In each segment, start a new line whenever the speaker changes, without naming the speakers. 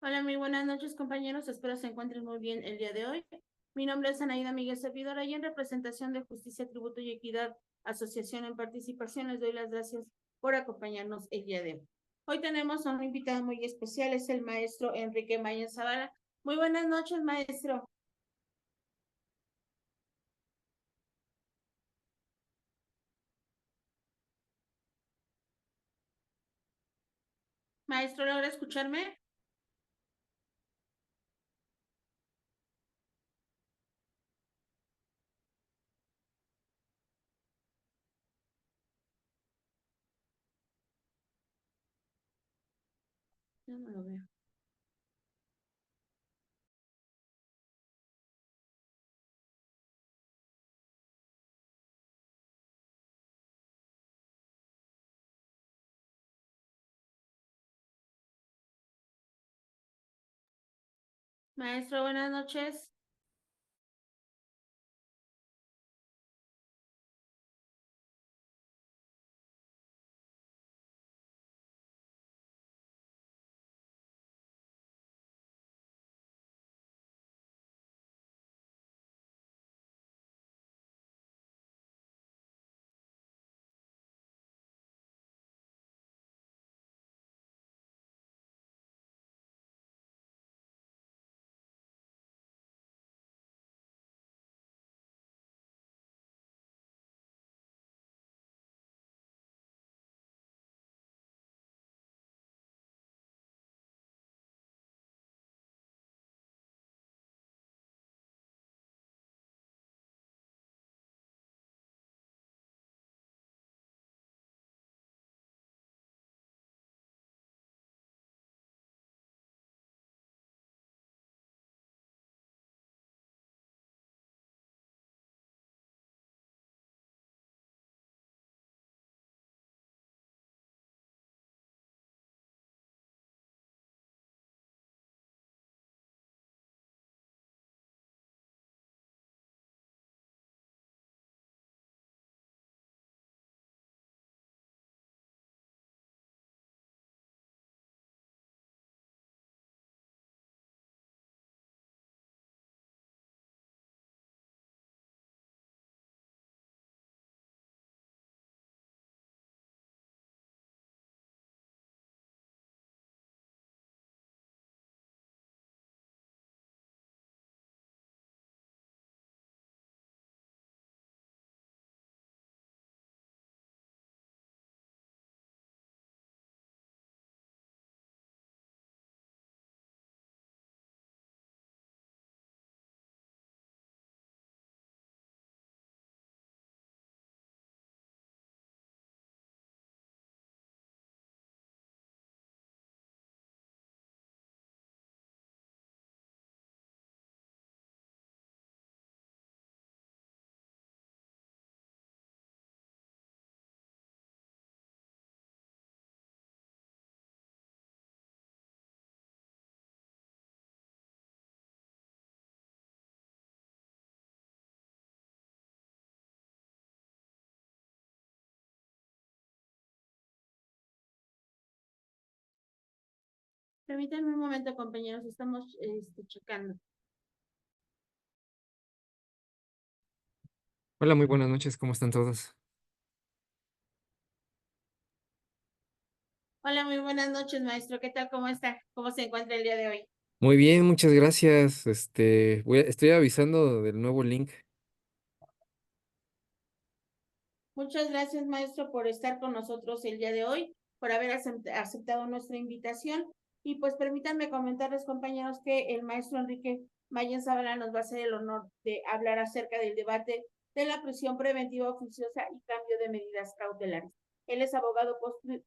Hola, muy buenas noches, compañeros. Espero se encuentren muy bien el día de hoy. Mi nombre es Anaída Miguel Servidora y en representación de Justicia, Tributo y Equidad, Asociación en Participación, les doy las gracias por acompañarnos el día de hoy. Hoy tenemos a un invitado muy especial, es el maestro Enrique Mayen Zavala. Muy buenas noches, maestro. Maestro, ¿logra escucharme? Yo no lo veo. Maestro, buenas noches. Permítanme un momento, compañeros, estamos checando.
Hola, muy buenas noches, ¿cómo están todos?
Hola, muy buenas noches, maestro. ¿Qué tal? ¿Cómo está? ¿Cómo se encuentra el día de hoy?
Muy bien, muchas gracias. Estoy avisando del nuevo link.
Muchas gracias, maestro, por estar con nosotros el día de hoy, por haber aceptado nuestra invitación. Y pues permítanme comentarles, compañeros, que el maestro Enrique Mayen Zavala nos va a hacer el honor de hablar acerca del debate de la prisión preventiva oficiosa y cambio de medidas cautelares. Él es abogado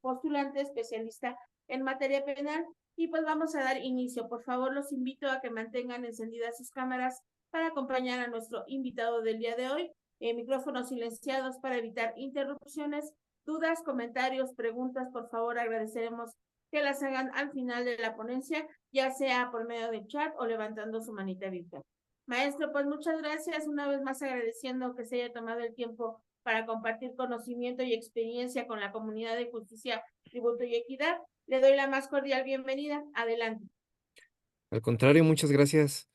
postulante, especialista en materia penal, y pues vamos a dar inicio. Por favor, los invito a que mantengan encendidas sus cámaras para acompañar a nuestro invitado del día de hoy, micrófonos silenciados para evitar interrupciones, dudas, comentarios, preguntas, por favor agradeceremos que las hagan al final de la ponencia, ya sea por medio de chat o levantando su manita virtual. Maestro, pues muchas gracias, una vez más agradeciendo que se haya tomado el tiempo para compartir conocimiento y experiencia con la comunidad de justicia, tributo y equidad. Le doy la más cordial bienvenida. Adelante.
Al contrario, muchas gracias.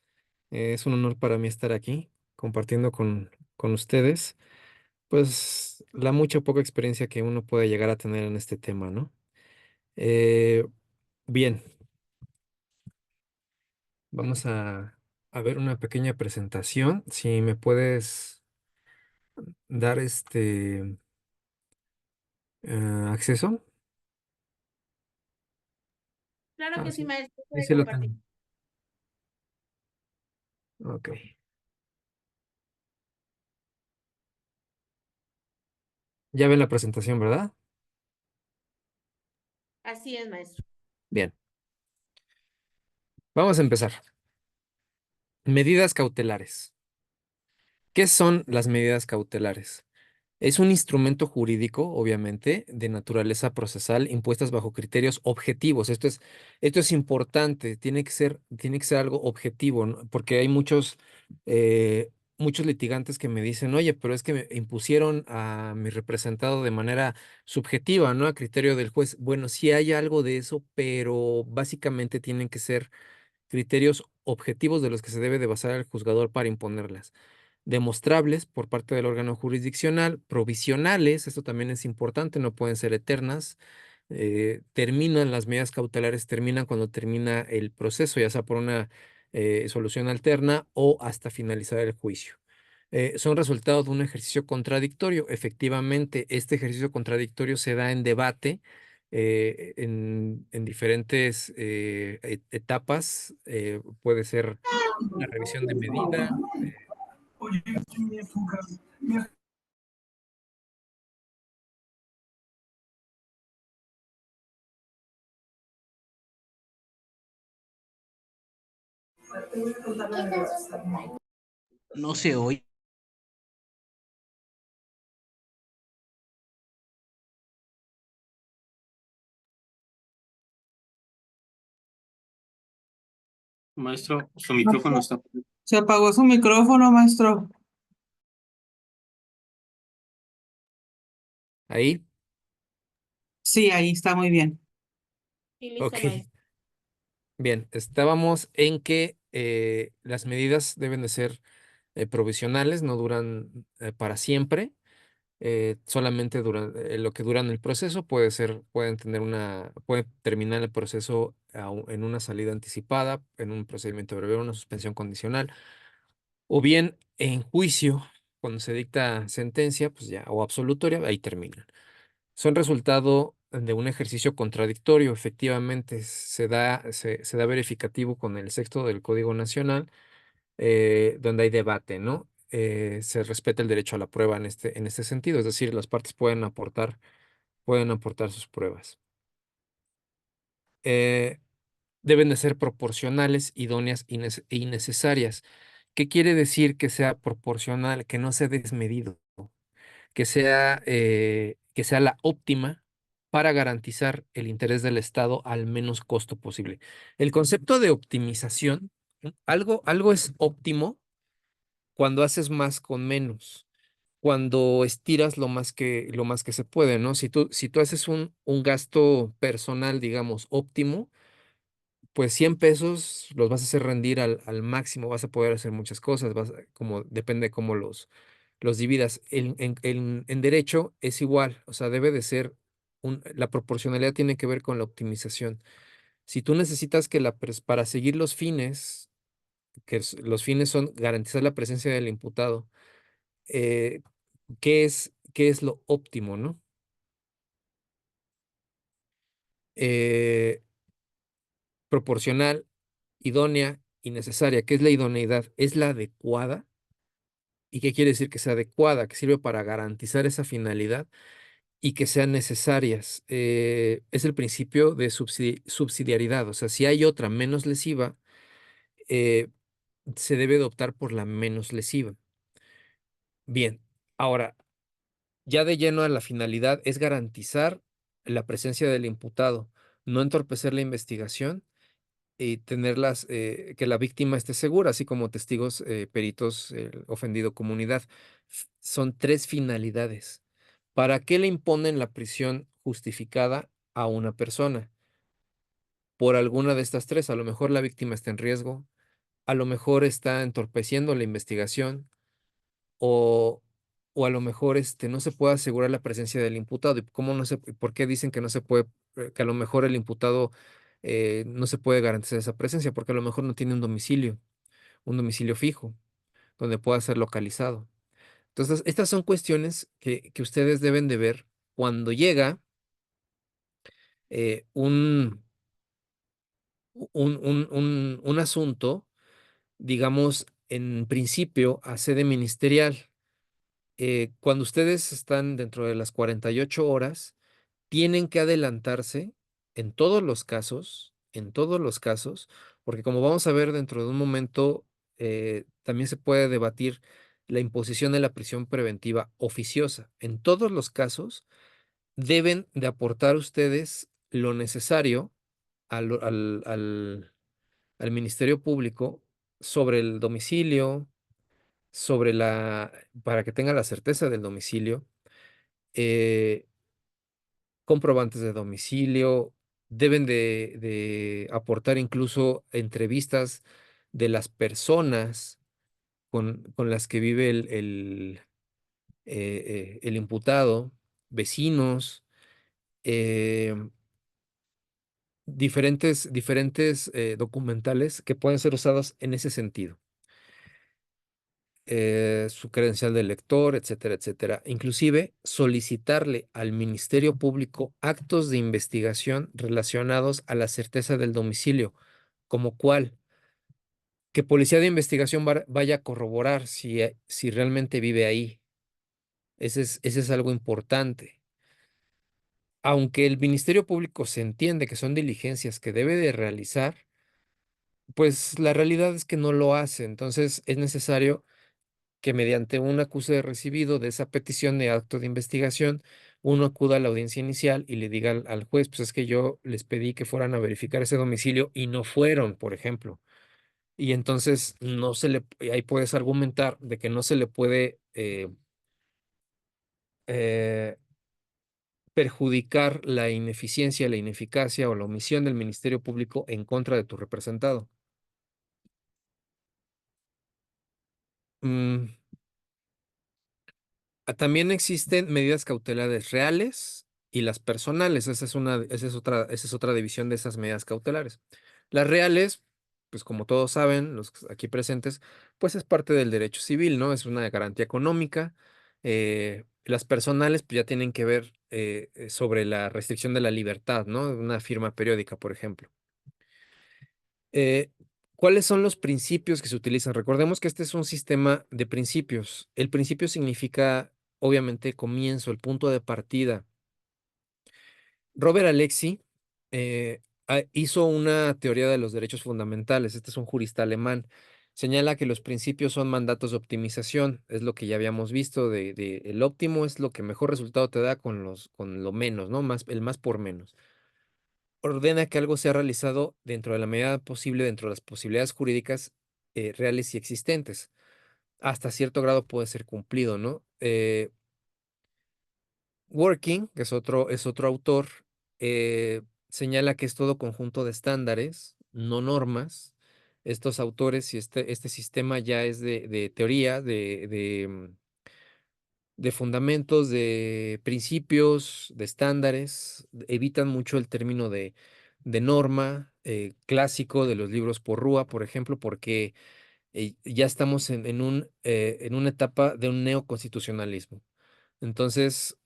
Es un honor para mí estar aquí compartiendo con ustedes, pues la mucha o poca experiencia que uno puede llegar a tener en este tema, ¿no? Eh, bien, vamos a ver una pequeña presentación. Si me puedes dar acceso.
Claro
Ah,
que sí,
sí.
maestro,
Ahí
puede
sí lo
compartir.
tengo. Ok. Ya ven la presentación, ¿verdad?
Así es, maestro.
Bien, vamos a empezar. Medidas cautelares. ¿Qué son las medidas cautelares? Es un instrumento jurídico, obviamente, de naturaleza procesal, impuestas bajo criterios objetivos. Esto es importante, tiene que ser algo objetivo, ¿no? Porque hay muchos litigantes que me dicen, oye, pero es que me impusieron a mi representado de manera subjetiva, ¿no? A criterio del juez. Bueno, sí hay algo de eso, pero básicamente tienen que ser criterios objetivos de los que se debe de basar el juzgador para imponerlas. Demostrables por parte del órgano jurisdiccional, provisionales, esto también es importante, no pueden ser eternas. Terminan las medidas cautelares, terminan cuando termina el proceso, ya sea por una solución alterna o hasta finalizar el juicio. Son resultado de un ejercicio contradictorio. Efectivamente, este ejercicio contradictorio se da en debate en diferentes etapas. Puede ser una revisión de medida.
No se oye. Maestro, su micrófono está.
Se apagó su micrófono, maestro.
Ahí,
Sí, ahí está muy bien.
Sí, listo,
ok.
maestro.
Bien, estábamos en que las medidas deben de ser provisionales, no duran para siempre. Solamente lo que duran el proceso pueden terminar el proceso en una salida anticipada, en un procedimiento breve, una suspensión condicional, o bien en juicio, cuando se dicta sentencia, pues ya, o absolutoria, ahí terminan. Son resultado de un ejercicio contradictorio, efectivamente, se da verificativo con el sexto del Código Nacional, donde hay debate, ¿no? Se respeta el derecho a la prueba en este sentido, es decir, las partes pueden aportar sus pruebas. Eh, Deben de ser proporcionales, idóneas y necesarias. ¿Qué quiere decir que sea proporcional, que no sea desmedido? Que sea la óptima para garantizar el interés del Estado al menos costo posible. El concepto de optimización, ¿no? Algo es óptimo cuando haces más con menos, cuando estiras lo más que se puede, ¿no? Si tú haces un gasto personal, digamos, óptimo, pues 100 pesos los vas a hacer rendir al máximo, vas a poder hacer muchas cosas, como depende de cómo los dividas. En derecho es igual, o sea, debe de ser, la proporcionalidad tiene que ver con la optimización. Si tú necesitas para seguir los fines, los fines son garantizar la presencia del imputado, eh, qué es lo óptimo, ¿no? Eh, Proporcional, idónea y necesaria. ¿Qué es la idoneidad? Es la adecuada. ¿Y qué quiere decir que sea adecuada? Que sirve para garantizar esa finalidad y que sean necesarias. Es el principio de subsidiariedad. O sea, si hay otra menos lesiva, eh, se debe de optar por la menos lesiva. Bien, ahora, ya de lleno a la finalidad es garantizar la presencia del imputado, no entorpecer la investigación y que la víctima esté segura, así como testigos, peritos, el ofendido, comunidad. Son tres finalidades. ¿Para qué le imponen la prisión justificada a una persona? por alguna de estas tres. A lo mejor la víctima está en riesgo, a lo mejor está entorpeciendo la investigación o, o a lo mejor no se puede asegurar la presencia del imputado. ¿Y cómo no se, por qué dicen que no se puede, que a lo mejor el imputado no se puede garantizar esa presencia? Porque a lo mejor no tiene un domicilio fijo donde pueda ser localizado. Entonces, estas son cuestiones que ustedes deben de ver cuando llega eh, un, un asunto, digamos, en principio a sede ministerial. Cuando ustedes están dentro de las 48 horas, tienen que adelantarse en todos los casos, porque como vamos a ver dentro de un momento, también se puede debatir la imposición de la prisión preventiva oficiosa. En todos los casos, deben de aportar ustedes lo necesario al Ministerio Público sobre el domicilio, para que tenga la certeza del domicilio, eh, comprobantes de domicilio, deben de aportar incluso entrevistas de las personas con las que vive el imputado, vecinos, eh, diferentes documentales que pueden ser usados en ese sentido. Su credencial de lector, etcétera, etcétera. Inclusive solicitarle al Ministerio Público actos de investigación relacionados a la certeza del domicilio, como cuál, que Policía de Investigación vaya a corroborar si realmente vive ahí. Ese es algo importante. Aunque el Ministerio Público se entiende que son diligencias que debe de realizar, pues la realidad es que no lo hace. Entonces es necesario que mediante un acuse de recibido de esa petición de acto de investigación, uno acuda a la audiencia inicial y le diga al juez, pues es que yo les pedí que fueran a verificar ese domicilio y no fueron, por ejemplo. Y entonces ahí puedes argumentar de que no se le puede eh, perjudicar la ineficiencia, la ineficacia o la omisión del Ministerio Público en contra de tu representado. Mm, También existen medidas cautelares reales y las personales. Esa es otra división de esas medidas cautelares. Las reales, pues como todos saben, los aquí presentes, pues es parte del derecho civil, ¿no? Es una garantía económica. Las personales, pues ya tienen que ver sobre la restricción de la libertad, ¿no? Una firma periódica, por ejemplo. Eh, ¿Cuáles son los principios que se utilizan? Recordemos que este es un sistema de principios. El principio significa, obviamente, comienzo, el punto de partida. Robert Alexi hizo una teoría de los derechos fundamentales. Este es un jurista alemán. Señala que los principios son mandatos de optimización. Es lo que ya habíamos visto el óptimo es lo que mejor resultado te da con lo menos, ¿no? El más por menos. Ordena que algo sea realizado dentro de la medida posible, dentro de las posibilidades jurídicas reales y existentes. Hasta cierto grado puede ser cumplido, ¿no? Working, que es otro autor, señala que es todo conjunto de estándares, no normas. Estos autores y este sistema ya es de teoría, de fundamentos, de principios, de estándares. Evitan mucho el término de norma clásico de los libros por Rúa, por ejemplo, porque ya estamos en una etapa de un neoconstitucionalismo. Entonces,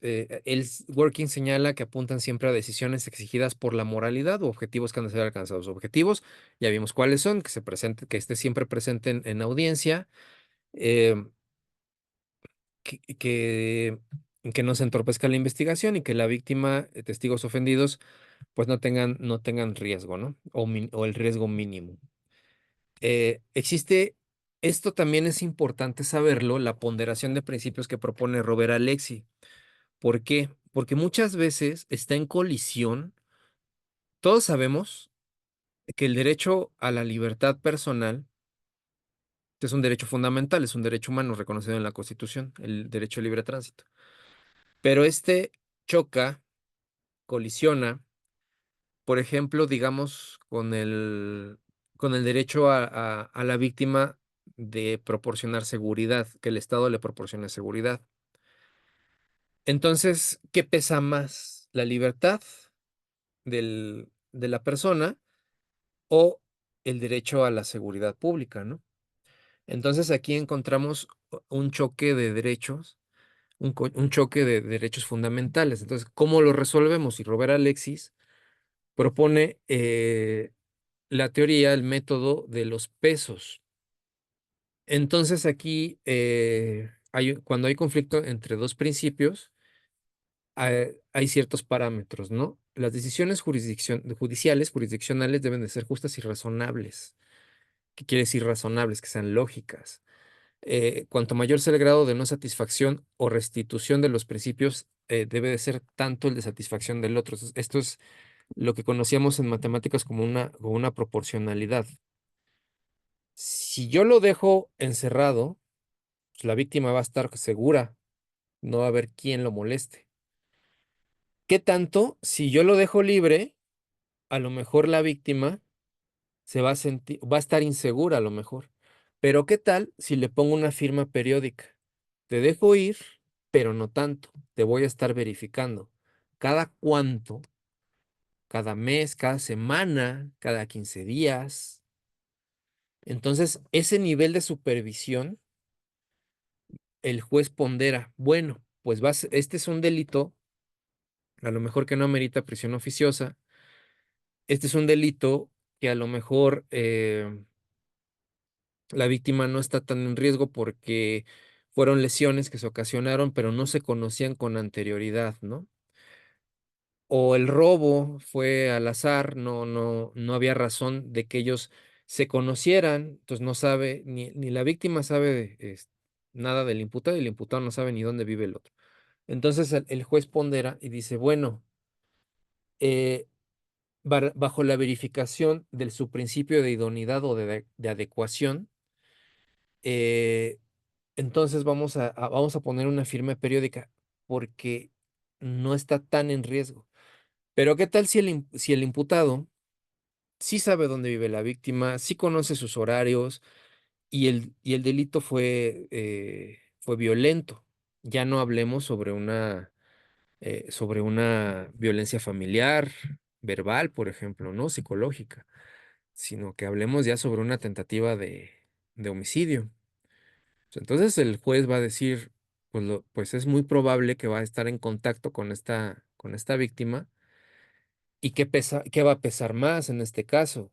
Working señala que apuntan siempre a decisiones exigidas por la moralidad o objetivos que han de ser alcanzados. Objetivos, ya vimos cuáles son, que esté siempre presente en audiencia, eh, que, que, que no se entorpezca la investigación y que la víctima, testigos ofendidos, pues no tengan riesgo, ¿no? O el riesgo mínimo. Esto también es importante saberlo, la ponderación de principios que propone Robert Alexi. ¿Por qué? Porque muchas veces está en colisión. Todos sabemos que el derecho a la libertad personal es un derecho fundamental, es un derecho humano reconocido en la Constitución, el derecho a libre tránsito. Pero choca, colisiona por ejemplo, digamos, con el derecho a la víctima de proporcionar seguridad, que el Estado le proporcione seguridad. Entonces, ¿qué pesa más? ¿La libertad de la persona o el derecho a la seguridad pública, ¿no? Entonces, aquí encontramos un choque de derechos, un choque de derechos fundamentales. Entonces, ¿cómo lo resolvemos? Y Robert Alexis propone la teoría, el método de los pesos. Entonces, aquí, cuando hay conflicto entre dos principios, hay ciertos parámetros, ¿no? Las decisiones jurisdiccionales deben de ser justas y razonables. ¿Qué quiere decir razonables? Que sean lógicas. Cuanto mayor sea el grado de no satisfacción o restitución de los principios, debe de ser tanto el de satisfacción del otro. Esto es lo que conocíamos en matemáticas como una proporcionalidad. Si yo lo dejo encerrado, pues la víctima va a estar segura, no va a haber quien lo moleste. ¿Qué tanto? Si yo lo dejo libre, a lo mejor la víctima se va a sentir, va a estar insegura a lo mejor. Pero ¿qué tal si le pongo una firma periódica? Te dejo ir, pero no tanto. Te voy a estar verificando. ¿Cada cuánto? Cada mes, cada semana, cada 15 días. Entonces, ese nivel de supervisión, el juez pondera, bueno, pues este es un delito, a lo mejor que no amerita prisión oficiosa. Este es un delito que a lo mejor la víctima no está tan en riesgo porque fueron lesiones que se ocasionaron, pero no se conocían con anterioridad, ¿no? O el robo fue al azar, no había razón de que ellos se conocieran, entonces no sabe, ni la víctima sabe nada del imputado y el imputado no sabe ni dónde vive el otro. Entonces el juez pondera y dice, bueno, eh, bajo la verificación del su principio de idoneidad o de adecuación, eh, entonces vamos a poner una firma periódica porque no está tan en riesgo. Pero ¿qué tal si el imputado sí sabe dónde vive la víctima, sí conoce sus horarios y el delito fue violento? Ya no hablemos sobre una violencia familiar, verbal, por ejemplo, ¿no? Psicológica, sino que hablemos ya sobre una tentativa de homicidio. Entonces el juez va a decir, pues es muy probable que va a estar en contacto con esta víctima. ¿Y qué va a pesar más en este caso?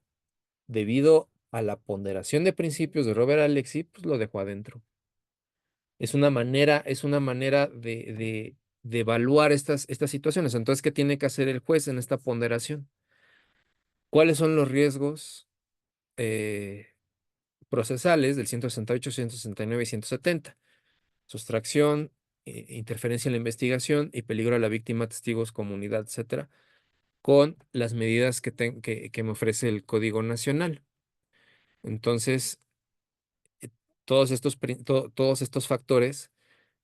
Debido a la ponderación de principios de Robert Alexis, pues lo dejó adentro. Es una manera de evaluar estas situaciones. Entonces, ¿qué tiene que hacer el juez en esta ponderación? ¿Cuáles son los riesgos eh, procesales del 168, 169 y 170? Sustracción, interferencia en la investigación y peligro a la víctima, testigos, comunidad, etcétera, con las medidas que me ofrece el Código Nacional. Entonces, todos estos factores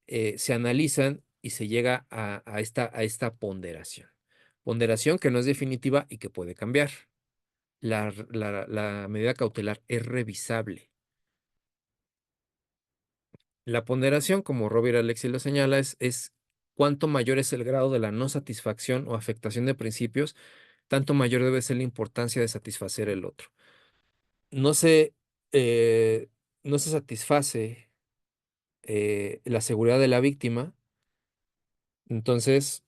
se analizan y se llega a esta ponderación. Ponderación que no es definitiva y que puede cambiar. La medida cautelar es revisable. La ponderación, como Robert Alexis lo señala, es cuánto mayor es el grado de la no satisfacción o afectación de principios, tanto mayor debe ser la importancia de satisfacer el otro. No se, eh, no se satisface la seguridad de la víctima, entonces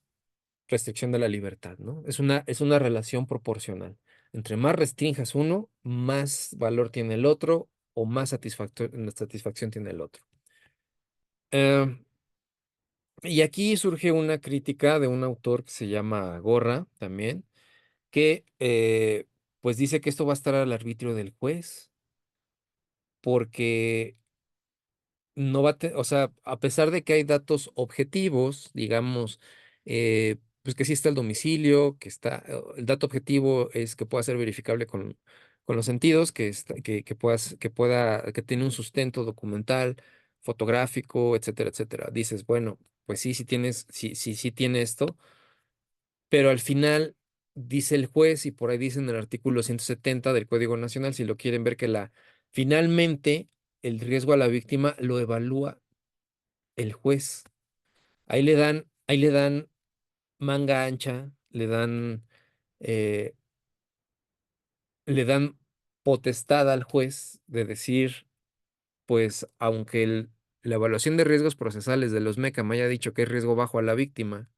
restricción de la libertad, ¿no? Es una relación proporcional. Entre más restrinjas uno, más valor tiene el otro o más satisfacción tiene el otro. Em, y aquí surge una crítica de un autor que se llama Gorra también, que pues dice que esto va a estar al arbitrio del juez, porque no va a o sea, a pesar de que hay datos objetivos, digamos, pues que sí está el domicilio, el dato objetivo es que pueda ser verificable con los sentidos, que tiene un sustento documental, fotográfico, etcétera, etcétera. Dices, bueno, pues sí tiene esto, pero al final dice el juez y por ahí dice en el artículo 170 del Código Nacional, si lo quieren ver, que finalmente el riesgo a la víctima lo evalúa el juez. Ahí le dan manga ancha, eh, le dan potestad al juez de decir, pues, aunque la evaluación de riesgos procesales de los MECA me haya dicho que es riesgo bajo a la víctima,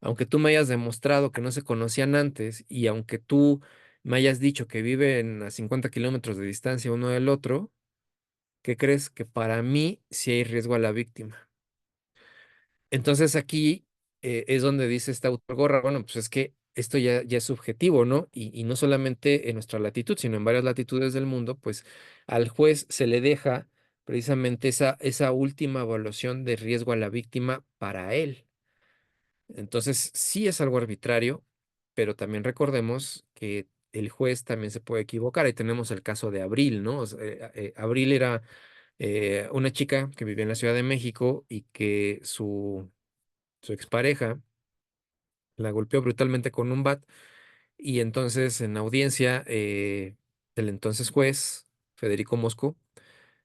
aunque tú me hayas demostrado que no se conocían antes y aunque tú me hayas dicho que viven a 50 kilómetros de distancia uno del otro, ¿qué crees? Que para mí sí hay riesgo a la víctima. Entonces aquí es donde dice esta autor Gorra, bueno, pues es que esto ya es subjetivo, ¿no? Y no solamente en nuestra latitud, sino en varias latitudes del mundo, pues al juez se le deja precisamente esa última evaluación de riesgo a la víctima para él. Entonces, sí es algo arbitrario, pero también recordemos que el juez también se puede equivocar. Ahí tenemos el caso de Abril, ¿no? O sea, Abril era una chica que vivía en la Ciudad de México y que su expareja la golpeó brutalmente con un bat y entonces en audiencia el entonces juez, Federico Mosco,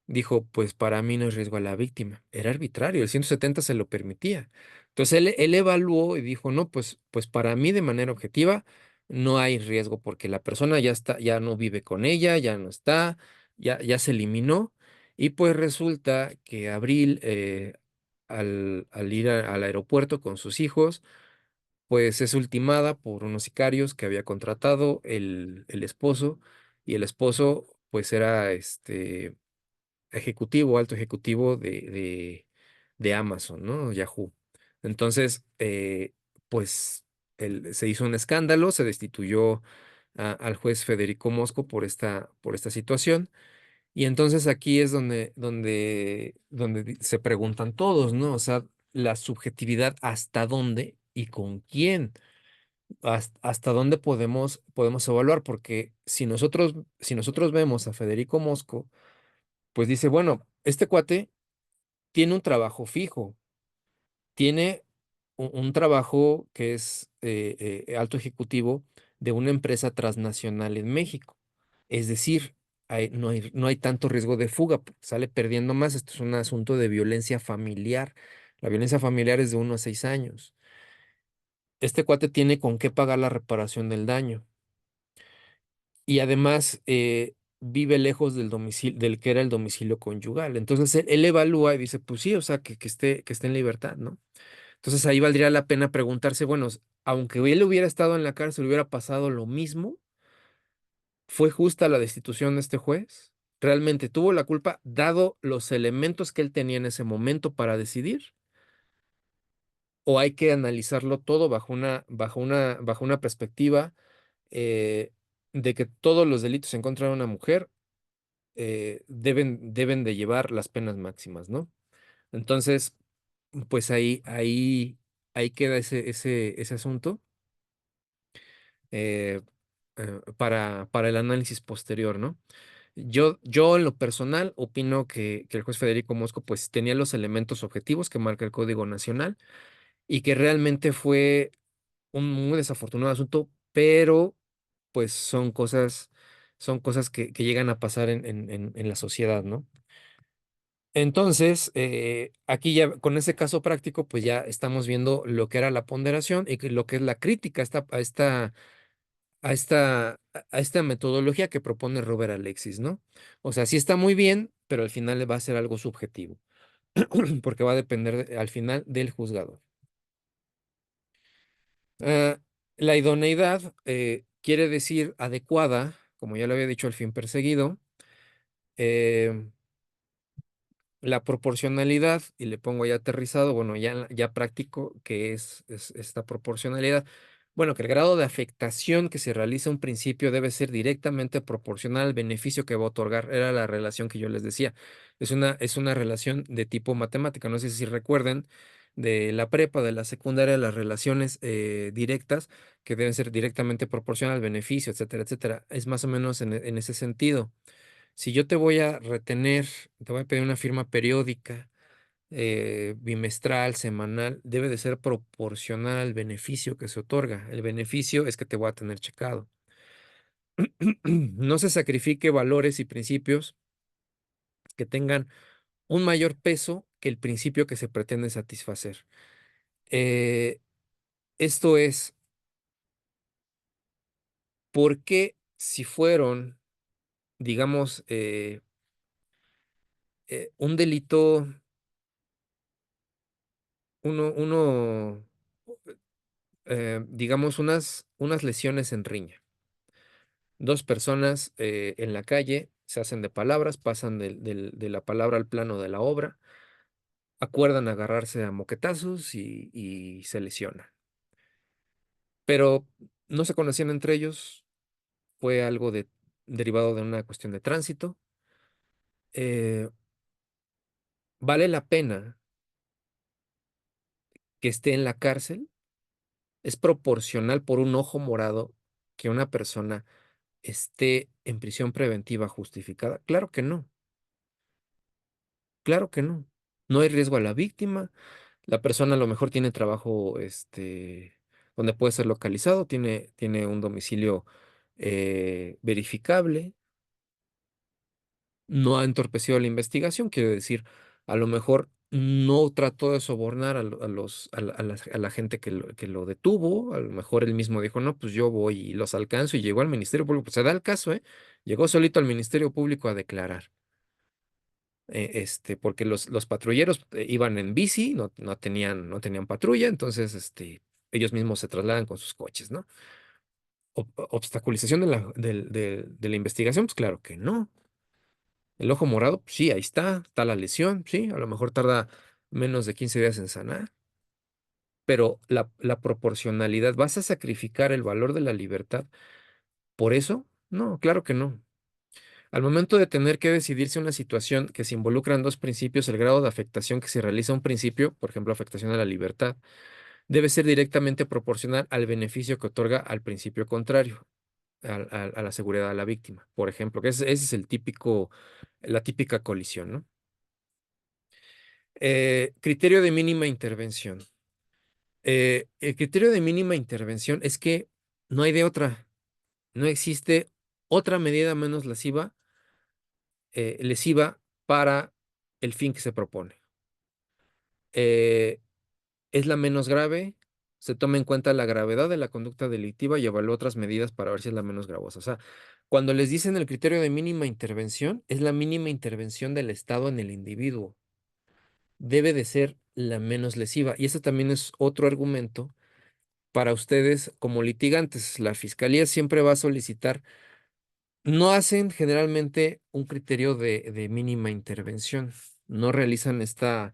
dijo, pues para mí no es riesgo a la víctima. Era arbitrario, el 170 se lo permitía. Entonces él evaluó y dijo, no, pues para mí de manera objetiva no hay riesgo porque la persona ya está, ya no vive con ella, ya no está, ya se eliminó. Y pues resulta que Abril, al ir al aeropuerto con sus hijos, pues es ultimada por unos sicarios que había contratado el esposo, y el esposo pues era ejecutivo, alto ejecutivo de Amazon, ¿no? Yahoo. Entonces, pues se hizo un escándalo, se destituyó al juez Federico Mosco por esta situación. Y entonces aquí es donde se preguntan todos, ¿no? O sea, la subjetividad, ¿hasta dónde y con quién? ¿Hasta dónde podemos evaluar? Porque si nosotros vemos a Federico Mosco, pues dice, bueno, este cuate tiene un trabajo fijo, tiene un trabajo que es alto ejecutivo de una empresa transnacional en México. Es decir, no hay tanto riesgo de fuga, sale perdiendo más. Esto es un asunto de violencia familiar. La violencia familiar es de 1 a 6 años. Este cuate tiene con qué pagar la reparación del daño. Y además vive lejos del domicilio, del que era el domicilio conyugal. Entonces él evalúa y dice, pues sí, o sea, que esté en libertad, ¿no? Entonces ahí valdría la pena preguntarse, bueno, aunque él hubiera estado en la cárcel, hubiera pasado lo mismo, ¿fue justa la destitución de este juez? ¿Realmente tuvo la culpa, dado los elementos que él tenía en ese momento para decidir? ¿O hay que analizarlo todo bajo una perspectiva eh, de que todos los delitos en contra de una mujer deben de llevar las penas máximas, ¿no? Entonces, pues ahí queda ese asunto eh, para el análisis posterior, ¿no? Yo en lo personal opino que el juez Federico Mosco pues tenía los elementos objetivos que marca el Código Nacional y que realmente fue un muy desafortunado asunto, pero pues son cosas que llegan a pasar en la sociedad, ¿no? Entonces, aquí ya con ese caso práctico, pues ya estamos viendo lo que era la ponderación y lo que es la crítica a esta metodología que propone Robert Alexis, ¿no? O sea, sí está muy bien, pero al final va a ser algo subjetivo, porque va a depender al final del juzgador. Ah, la idoneidad quiere decir adecuada, como ya lo había dicho, al fin perseguido. eh, La proporcionalidad, y le pongo ya aterrizado, bueno, ya práctico, que es esta proporcionalidad. Bueno, que el grado de afectación que se realiza a un principio debe ser directamente proporcional al beneficio que va a otorgar. Era la relación que yo les decía. Es una relación de tipo matemática. No sé si recuerden de la prepa, de la secundaria, las relaciones directas que deben ser directamente proporcional al beneficio, etcétera, etcétera. Es más o menos en ese sentido. Si yo te voy a retener, te voy a pedir una firma periódica bimestral, semanal, debe de ser proporcional al beneficio que se otorga. El beneficio es que te voy a tener checado. No se sacrifique valores y principios que tengan un mayor peso que el principio que se pretende satisfacer. Eh, Esto es, porque si fueron, digamos, un delito, uno, digamos, unas lesiones en riña. Dos personas en la calle se hacen de palabras, pasan de la palabra al plano de la obra, acuerdan agarrarse a moquetazos y se lesionan. Pero no se conocían entre ellos, fue algo derivado de una cuestión de tránsito. Eh, ¿Vale la pena que esté en la cárcel? ¿Es proporcional por un ojo morado que una persona esté en prisión preventiva justificada? Claro que no, claro que no. No hay riesgo a la víctima. La persona a lo mejor tiene trabajo, donde puede ser localizado, tiene un domicilio verificable, no ha entorpecido la investigación, quiere decir, a lo mejor no trató de sobornar a la gente que lo detuvo, a lo mejor él mismo dijo, no, pues yo voy y los alcanzo y llegó al Ministerio Público, pues se da el caso, ¿eh? Llegó solito al Ministerio Público a declarar. Porque los patrulleros iban en bici, no tenían patrulla, entonces ellos mismos se trasladan con sus coches, ¿no? Obstaculización de la investigación, pues claro que no. El ojo morado, pues, sí, ahí está la lesión, sí, a lo mejor tarda menos de 15 días en sanar, pero la proporcionalidad, ¿vas a sacrificar el valor de la libertad por eso? No, claro que no. Al momento de tener que decidirse una situación que se involucran dos principios, el grado de afectación que se realiza a un principio, por ejemplo, afectación a la libertad, debe ser directamente proporcional al beneficio que otorga al principio contrario, a la seguridad de la víctima, por ejemplo, que ese es la típica colisión, ¿no? Criterio de mínima intervención. El criterio de mínima intervención es que no hay de otra, no existe otra medida menos lesiva para el fin que se propone. Es la menos grave, se toma en cuenta la gravedad de la conducta delictiva y evalúa otras medidas para ver si es la menos gravosa. O sea, cuando les dicen el criterio de mínima intervención, es la mínima intervención del Estado en el individuo. Debe de ser la menos lesiva. Y ese también es otro argumento para ustedes como litigantes. La fiscalía siempre va a solicitar, no hacen generalmente un criterio de mínima intervención, no realizan este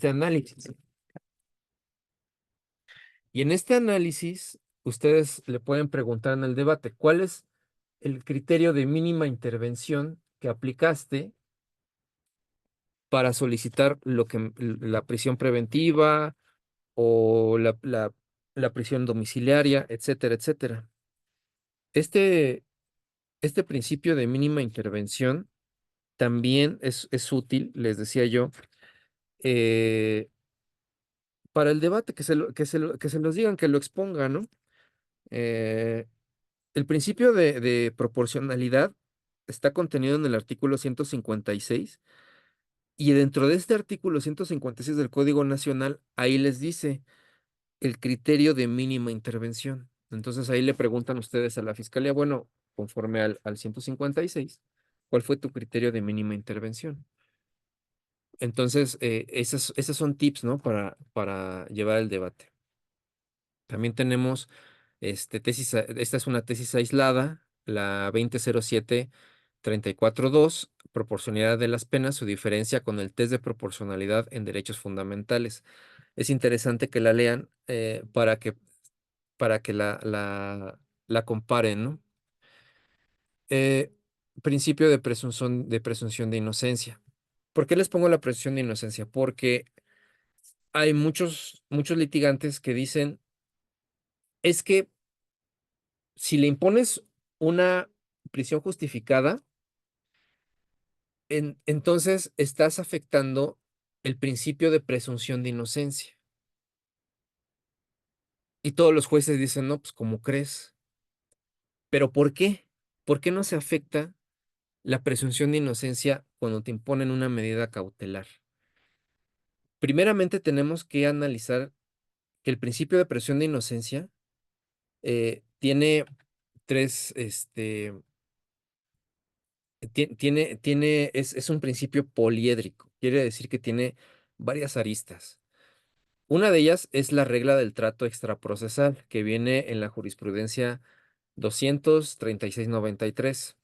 análisis. Y en este análisis, ustedes le pueden preguntar en el debate, ¿cuál es el criterio de mínima intervención que aplicaste para solicitar la prisión preventiva o la prisión domiciliaria, etcétera, etcétera? Este, este principio de mínima intervención también es útil, les decía yo, eh, para el debate, que se los digan, que lo expongan, ¿no? Eh, el principio de proporcionalidad está contenido en el artículo 156 y dentro de este artículo 156 del Código Nacional, ahí les dice el criterio de mínima intervención. Entonces ahí le preguntan ustedes a la fiscalía, bueno, conforme al 156, ¿cuál fue tu criterio de mínima intervención? Entonces, esas son tips, ¿no? Para llevar el debate. También tenemos esta es una tesis aislada, la 2007-342, proporcionalidad de las penas, su diferencia con el test de proporcionalidad en derechos fundamentales. Es interesante que la lean para que la comparen, ¿no? Eh, Principio de presunción de inocencia. ¿Por qué les pongo la presunción de inocencia? Porque hay muchos litigantes que dicen, es que si le impones una prisión justificada, entonces estás afectando el principio de presunción de inocencia. Y todos los jueces dicen, no, pues, ¿cómo crees? ¿Pero por qué? ¿Por qué no se afecta la presunción de inocencia cuando te imponen una medida cautelar? Primeramente tenemos que analizar que el principio de presunción de inocencia tiene tres, es un principio poliédrico, quiere decir que tiene varias aristas. Una de ellas es la regla del trato extraprocesal, que viene en la jurisprudencia 236-93.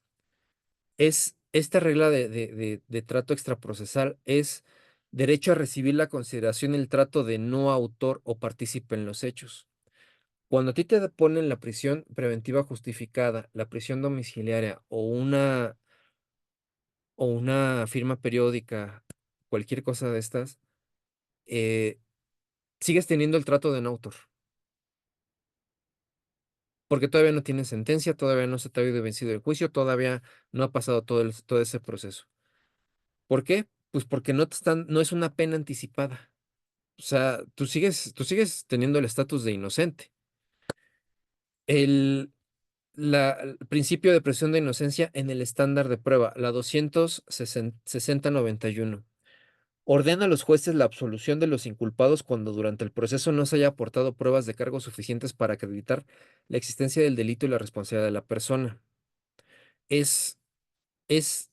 Esta regla de trato extraprocesal es derecho a recibir la consideración y el trato de no autor o partícipe en los hechos. Cuando a ti te ponen la prisión preventiva justificada, la prisión domiciliaria o una firma periódica, cualquier cosa de estas, eh, sigues teniendo el trato de no autor, porque todavía no tienes sentencia, todavía no se te ha habido vencido el juicio, todavía no ha pasado todo ese proceso. ¿Por qué? Pues porque no es una pena anticipada. O sea, tú sigues teniendo el estatus de inocente. El, el principio de presunción de inocencia en el estándar de prueba, la 260-91. Ordena a los jueces la absolución de los inculpados cuando durante el proceso no se haya aportado pruebas de cargo suficientes para acreditar la existencia del delito y la responsabilidad de la persona. Es, es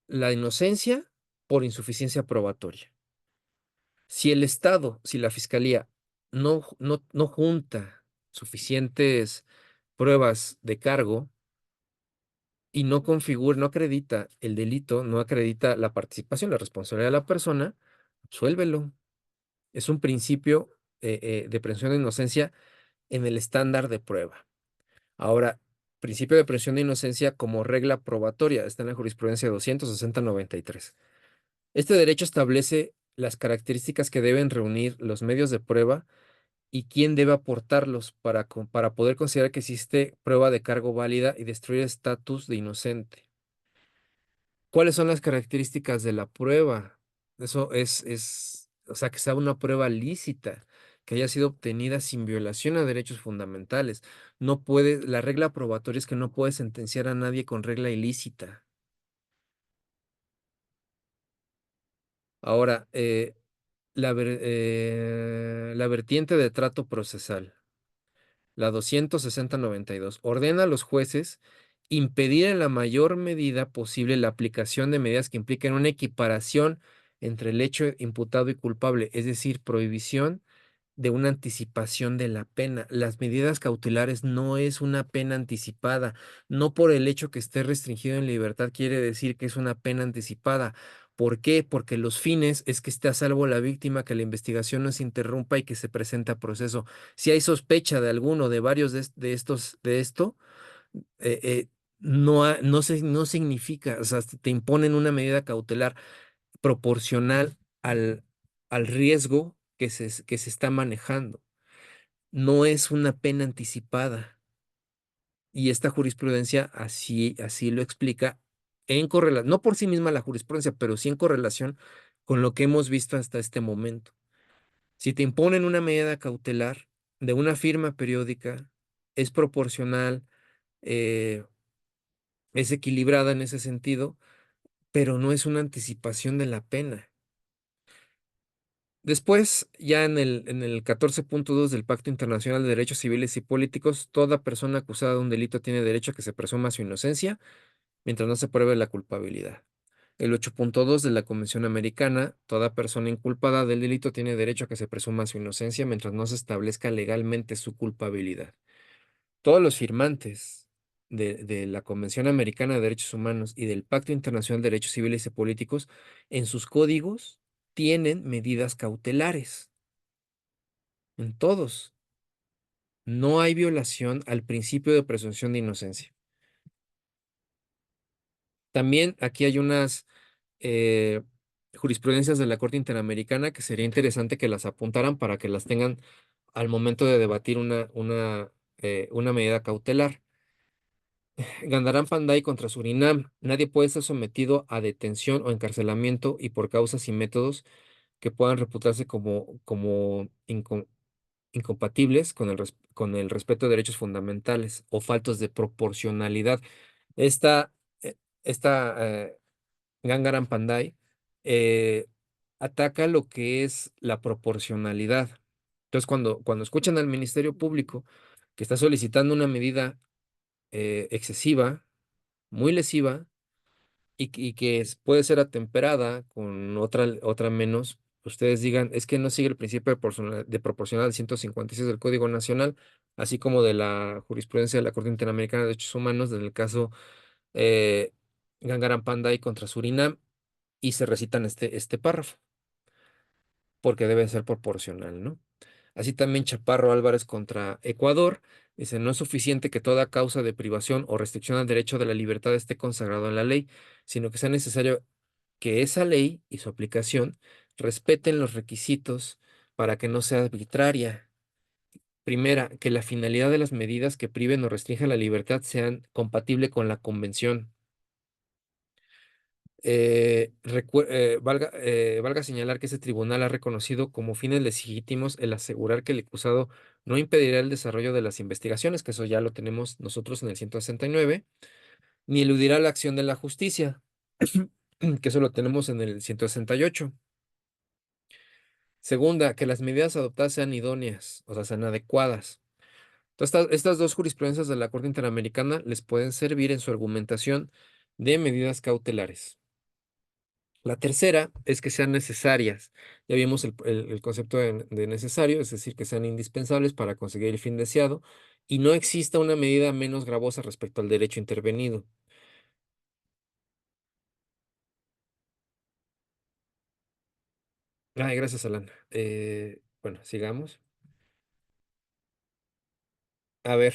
la inocencia por insuficiencia probatoria. Si el Estado, si la Fiscalía no junta suficientes pruebas de cargo y no configura, no acredita el delito, no acredita la participación, la responsabilidad de la persona, absuélvelo. Es un principio de presunción de inocencia en el estándar de prueba. Ahora, principio de presunción de inocencia como regla probatoria está en la jurisprudencia 260-93. Este derecho establece las características que deben reunir los medios de prueba y quién debe aportarlos para poder considerar que existe prueba de cargo válida y destruir el estatus de inocente. ¿Cuáles son las características de la prueba? Eso o sea, que sea una prueba lícita, que haya sido obtenida sin violación a derechos fundamentales. La regla probatoria es que no puedes sentenciar a nadie con regla ilícita. Ahora, la vertiente de trato procesal. La 260-92 ordena a los jueces impedir en la mayor medida posible la aplicación de medidas que impliquen una equiparación entre el hecho imputado y culpable, es decir, prohibición de una anticipación de la pena. Las medidas cautelares no es una pena anticipada. No por el hecho que esté restringido en libertad quiere decir que es una pena anticipada. ¿Por qué? Porque los fines es que esté a salvo la víctima, que la investigación no se interrumpa y que se presente a proceso. Si hay sospecha de alguno de varios de esto, eh, eh, no significa, o sea, te imponen una medida cautelar proporcional al riesgo que se está manejando. No es una pena anticipada. Y esta jurisprudencia así lo explica en correlación, no por sí misma la jurisprudencia, pero sí en correlación con lo que hemos visto hasta este momento. Si te imponen una medida cautelar de una firma periódica, es proporcional, eh, es equilibrada en ese sentido, pero no es una anticipación de la pena. Después, ya en el 14.2 del Pacto Internacional de Derechos Civiles y Políticos, toda persona acusada de un delito tiene derecho a que se presuma su inocencia mientras no se pruebe la culpabilidad. El 8.2 de la Convención Americana, toda persona inculpada del delito tiene derecho a que se presuma su inocencia mientras no se establezca legalmente su culpabilidad. Todos los firmantes de la Convención Americana de Derechos Humanos y del Pacto Internacional de Derechos Civiles y Políticos, en sus códigos tienen medidas cautelares. En todos. No hay violación al principio de presunción de inocencia. También aquí hay unas eh, jurisprudencias de la Corte Interamericana que sería interesante que las apuntaran para que las tengan al momento de debatir una medida cautelar. Gandarán Panday contra Surinam. Nadie puede ser sometido a detención o encarcelamiento y por causas y métodos que puedan reputarse como incompatibles con con el respeto de derechos fundamentales o faltos de proporcionalidad. Esta, eh, esta Gangaram Pandai eh, ataca lo que es la proporcionalidad. Entonces, cuando escuchan al Ministerio Público que está solicitando una medida excesiva, muy lesiva, y que puede ser atemperada con otra menos, ustedes digan, es que no sigue el principio de proporcional 156 del Código Nacional, así como de la jurisprudencia de la Corte Interamericana de Derechos Humanos, en el caso eh, Gangaram Pandai contra Surinam, y se recitan este párrafo, porque debe ser proporcional, ¿no? Así también Chaparro Álvarez contra Ecuador. Dice, no es suficiente que toda causa de privación o restricción al derecho de la libertad esté consagrado en la ley, sino que sea necesario que esa ley y su aplicación respeten los requisitos para que no sea arbitraria. Primera, que la finalidad de las medidas que priven o restrinjan la libertad sean compatible con la convención. Valga señalar que ese tribunal ha reconocido como fines legítimos el asegurar que el acusado no impedirá el desarrollo de las investigaciones, que eso ya lo tenemos nosotros en el 169, ni eludirá la acción de la justicia, que eso lo tenemos en el 168. Segunda, que las medidas adoptadas sean idóneas, o sea, sean adecuadas. Entonces, estas dos jurisprudencias de la Corte Interamericana les pueden servir en su argumentación de medidas cautelares. La tercera es que sean necesarias. Ya vimos el concepto de necesario, es decir, que sean indispensables para conseguir el fin deseado y no exista una medida menos gravosa respecto al derecho intervenido. Ay, gracias, Alan. Bueno, sigamos. A ver,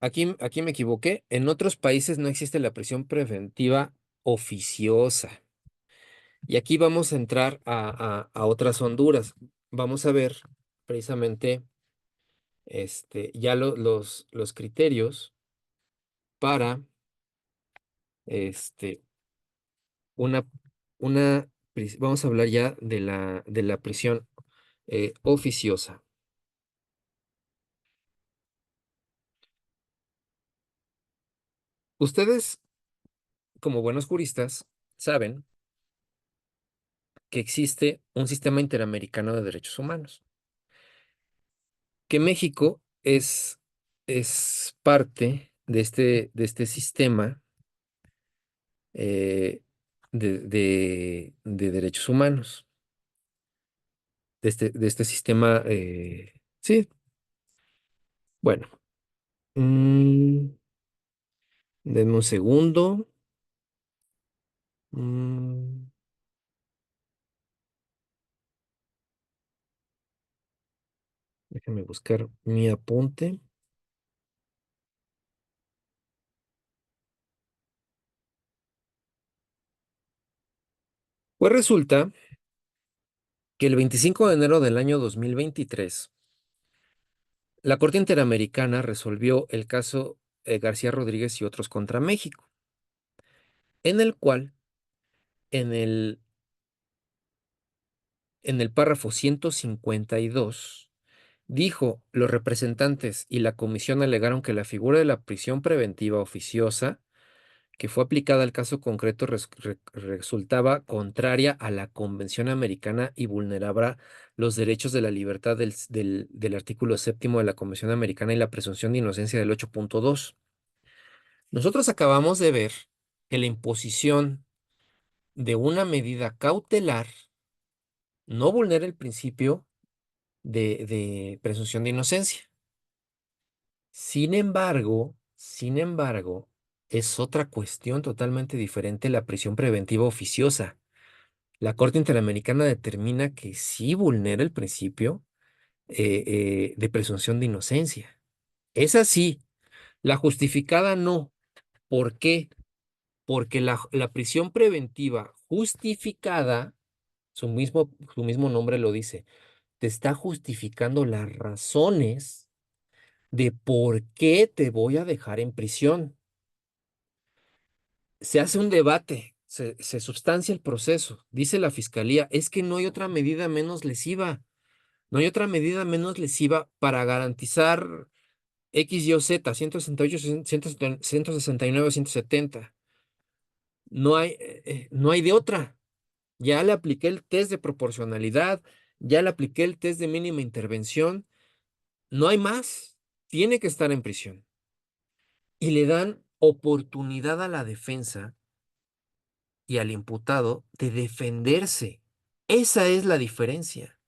aquí me equivoqué. En otros países no existe la prisión preventiva oficiosa. Y aquí vamos a entrar a otras Honduras. Vamos a ver precisamente ya los criterios para este, una, vamos a hablar ya de la prisión oficiosa. Ustedes, como buenos juristas, saben que existe un sistema interamericano de derechos humanos, que México es parte de este sistema eh, de derechos humanos, de este sistema, sí, bueno, mm, denme un segundo. mm, Déjenme buscar mi apunte. Pues resulta que el 25 de enero del año 2023, la Corte Interamericana resolvió el caso García Rodríguez y otros contra México, en el cual, en en el párrafo 152, dijo, los representantes y la comisión alegaron que la figura de la prisión preventiva oficiosa que fue aplicada al caso concreto resultaba contraria a la Convención Americana y vulneraba los derechos de la libertad del artículo séptimo de la Convención Americana y la presunción de inocencia del 8.2. Nosotros acabamos de ver que la imposición de una medida cautelar no vulnera el principio de presunción de inocencia. Sin embargo, es otra cuestión totalmente diferente la prisión preventiva oficiosa. La Corte Interamericana determina que sí vulnera el principio de presunción de inocencia. Es así. La justificada no. ¿Por qué? Porque la prisión preventiva justificada, su mismo nombre lo dice, te está justificando las razones de por qué te voy a dejar en prisión. Se hace un debate, se substancia el proceso. Dice la fiscalía, es que no hay otra medida menos lesiva. No hay otra medida menos lesiva para garantizar X, Y o Z, 168, 169, 170. No hay de otra. Ya le apliqué el test de proporcionalidad, ya le apliqué el test de mínima intervención. No hay más. Tiene que estar en prisión. Y le dan oportunidad a la defensa y al imputado de defenderse. Esa es la diferencia.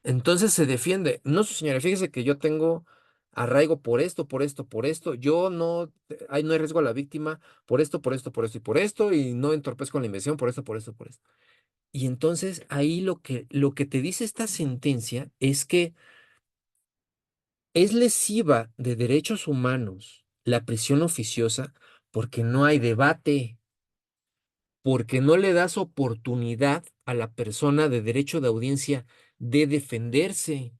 Entonces se defiende. No, su señora, fíjese que yo tengo arraigo por esto, por esto, por esto. Yo no, no hay riesgo a la víctima por esto, por esto, por esto y por esto, y no entorpezco la investigación por esto, por esto, por esto. Y entonces ahí lo que te dice esta sentencia es que es lesiva de derechos humanos la prisión oficiosa porque no hay debate, porque no le das oportunidad a la persona de derecho de audiencia de defenderse.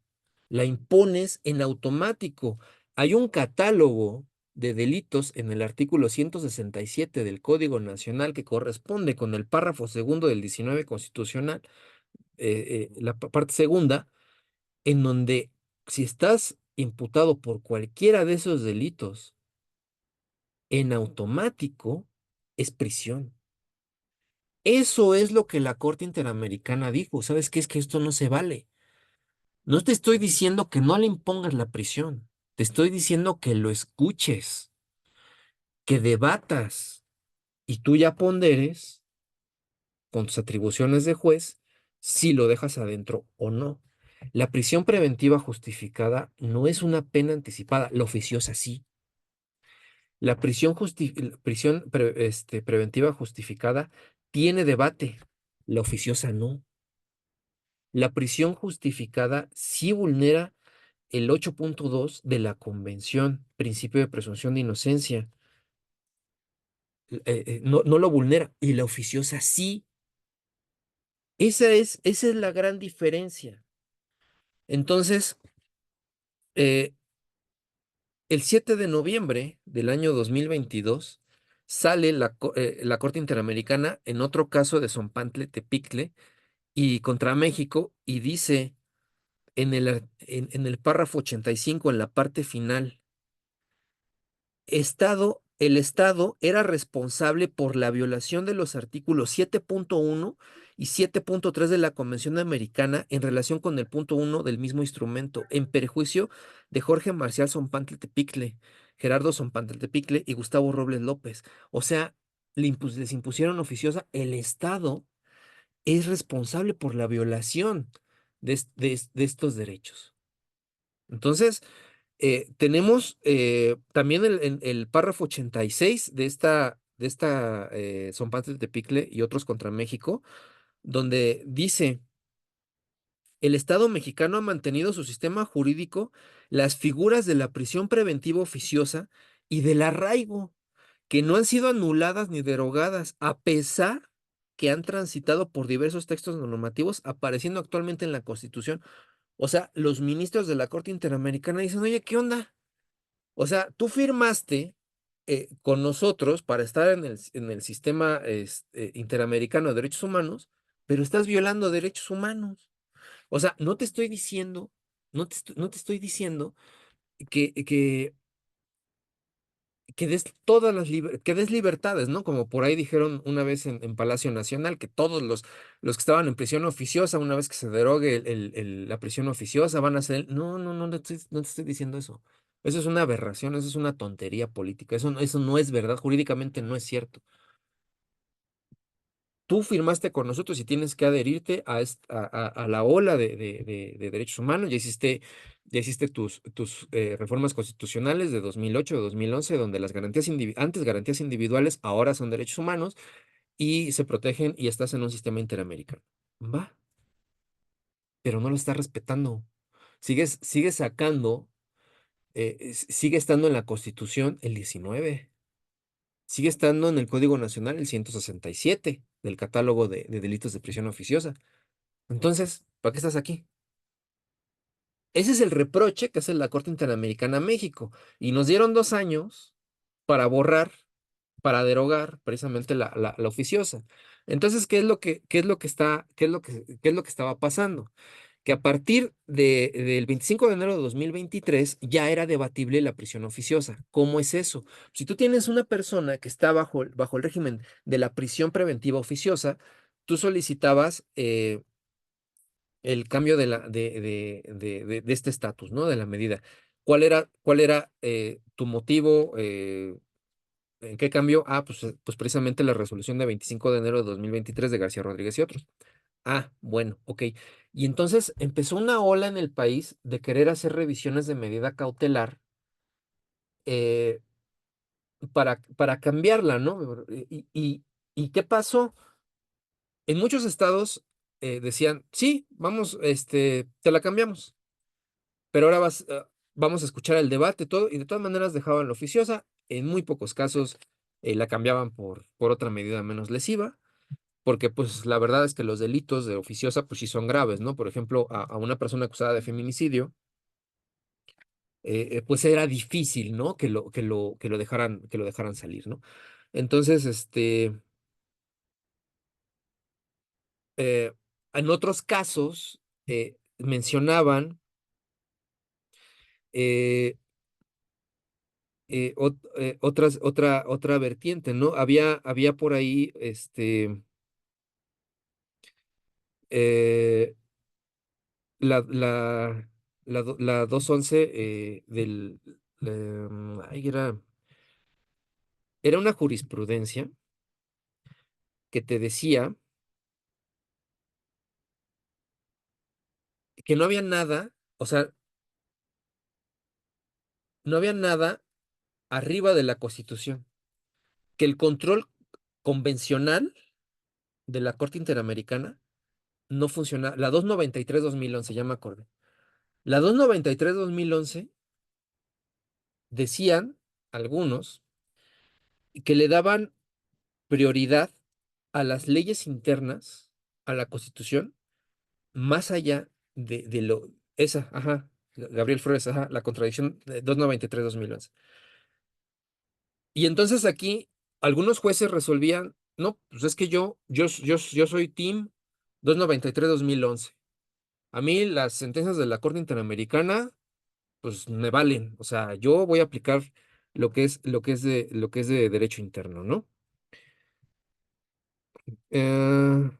La impones en automático. Hay un catálogo de delitos en el artículo 167 del Código Nacional que corresponde con el párrafo segundo del 19 constitucional, la parte segunda, en donde si estás imputado por cualquiera de esos delitos, en automático es prisión. Eso es lo que la Corte Interamericana dijo. ¿Sabes qué? Es que esto no se vale. No te estoy diciendo que no le impongas la prisión. Te estoy diciendo que lo escuches, que debatas y tú ya ponderes con tus atribuciones de juez si lo dejas adentro o no. La prisión preventiva justificada no es una pena anticipada, la oficiosa sí. La prisión preventiva justificada tiene debate, la oficiosa no. La prisión justificada sí vulnera el 8.2 de la Convención, principio de presunción de inocencia. No lo vulnera y la oficiosa sí. Esa es la gran diferencia. Entonces, eh, el 7 de noviembre del año 2022 sale la Corte Interamericana en otro caso de Zompantle, Tepicle y contra México y dice en el párrafo 85 en la parte final, el Estado era responsable por la violación de los artículos 7.1 y 7.3 de la Convención Americana en relación con el punto 1 del mismo instrumento, en perjuicio de Jorge Marcial Zompantle Tepicle, Gerardo Zompantle Tepicle y Gustavo Robles López. O sea, les impusieron oficiosa. El Estado es responsable por la violación de estos derechos. Entonces, tenemos también el párrafo 86 de esta Son Partes de Tepicle y otros contra México, donde dice, el Estado mexicano ha mantenido su sistema jurídico, las figuras de la prisión preventiva oficiosa y del arraigo, que no han sido anuladas ni derogadas, a pesar que han transitado por diversos textos normativos apareciendo actualmente en la Constitución. O sea, los ministros de la Corte Interamericana dicen, oye, ¿qué onda? O sea, tú firmaste con nosotros para estar en el sistema interamericano de derechos humanos, pero estás violando derechos humanos. O sea, no te estoy diciendo, no te estoy diciendo que, que des que des libertades, ¿no? Como por ahí dijeron una vez en Palacio Nacional, que todos los que estaban en prisión oficiosa, una vez que se derogue la prisión oficiosa, van a ser. No, no, no, no te estoy diciendo eso. Eso es una aberración, eso es una tontería política. Eso no es verdad, jurídicamente no es cierto. Tú firmaste con nosotros y tienes que adherirte a la ola de derechos humanos. Ya hiciste tus reformas constitucionales de 2008, de 2011, donde antes garantías individuales, ahora son derechos humanos y se protegen y estás en un sistema interamericano. Va, pero no lo estás respetando. Sigues sacando, sigue estando en la Constitución el 19. Sigue estando en el Código Nacional el 167 del catálogo de delitos de prisión oficiosa. Entonces, ¿para qué estás aquí? ese es el reproche que hace la Corte Interamericana a México. Y nos dieron 2 años para borrar, para derogar precisamente la oficiosa. Entonces, qué es lo que está, qué es lo que estaba pasando? Que a partir del 25 de enero de 2023 ya era debatible la prisión oficiosa. ¿Cómo es eso? Si tú tienes una persona que está bajo el régimen de la prisión preventiva oficiosa, tú solicitabas el cambio de este estatus, ¿no? De la medida. ¿Cuál era tu motivo? ¿En qué cambió? Ah, pues precisamente la resolución de 25 de enero de 2023 de García Rodríguez y otros. Ah, bueno, ok. Y entonces empezó una ola en el país de querer hacer revisiones de medida cautelar eh, para cambiarla, ¿no? ¿Y qué pasó? En muchos estados decían, sí, vamos, te la cambiamos, pero ahora vamos a escuchar el debate, todo, y de todas maneras dejaban la oficiosa. En muy pocos casos la cambiaban por otra medida menos lesiva. Porque pues la verdad es que los delitos de oficiosa pues sí son graves, ¿no? Por ejemplo, a una persona acusada de feminicidio, pues era difícil, ¿no? Que lo dejaran salir, ¿no? Entonces, eh, en otros casos mencionaban eh, otra vertiente, ¿no? Había por ahí, eh, la 211 ay, era una jurisprudencia que te decía que no había nada, o sea, no había nada arriba de la Constitución, que el control convencional de la Corte Interamericana no funciona. La 293/2011, ya me acordé. La 293/2011 decían algunos que le daban prioridad a las leyes internas, a la Constitución, más allá ajá, Gabriel Flores, ajá, la contradicción de 293/2011. Y entonces aquí algunos jueces resolvían, no, pues es que yo soy team 293/2011. A mí las sentencias de la Corte Interamericana, pues me valen. O sea, yo voy a aplicar lo que es de derecho interno, ¿no? Eh,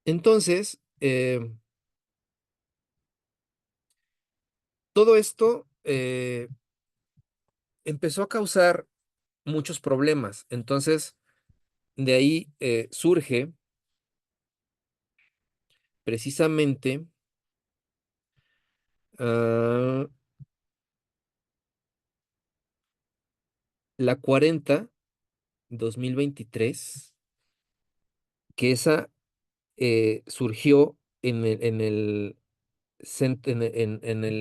entonces, todo esto empezó a causar muchos problemas. Entonces, de ahí surge precisamente ah, la 40/2023, que esa surgió en el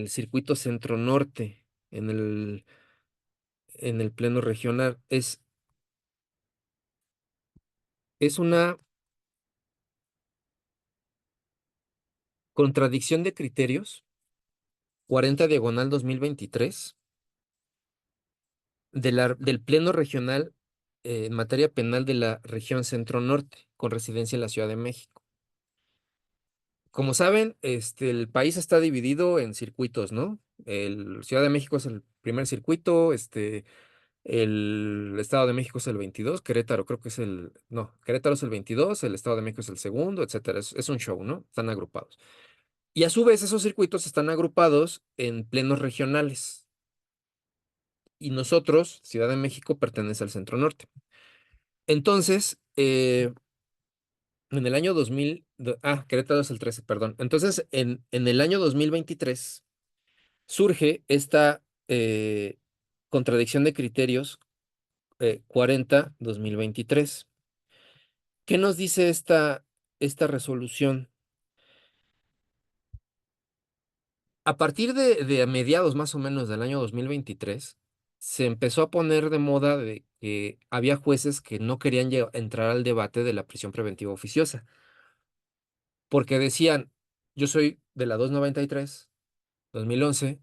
circuito centro norte, en el pleno regional. Es una contradicción de criterios, 40/2023, del pleno regional en materia penal de la región centro norte, con residencia en la Ciudad de México. Como saben, el país está dividido en circuitos, ¿no? El Ciudad de México es el primer circuito, el Estado de México es el 22, Querétaro creo que no, Querétaro es el 22, el Estado de México es el segundo, etcétera. Es un show, ¿no? Están agrupados. Y a su vez esos circuitos están agrupados en plenos regionales. Y nosotros, Ciudad de México, pertenece al Centro Norte. Entonces, en el año 2000, Querétaro es el 13, perdón. Entonces, en el año 2023 surge esta contradicción de criterios 40/2023. ¿Qué nos dice esta resolución? A partir de mediados más o menos del año 2023, se empezó a poner de moda de que había jueces que no querían entrar al debate de la prisión preventiva oficiosa, porque decían, yo soy de la 293, 2011,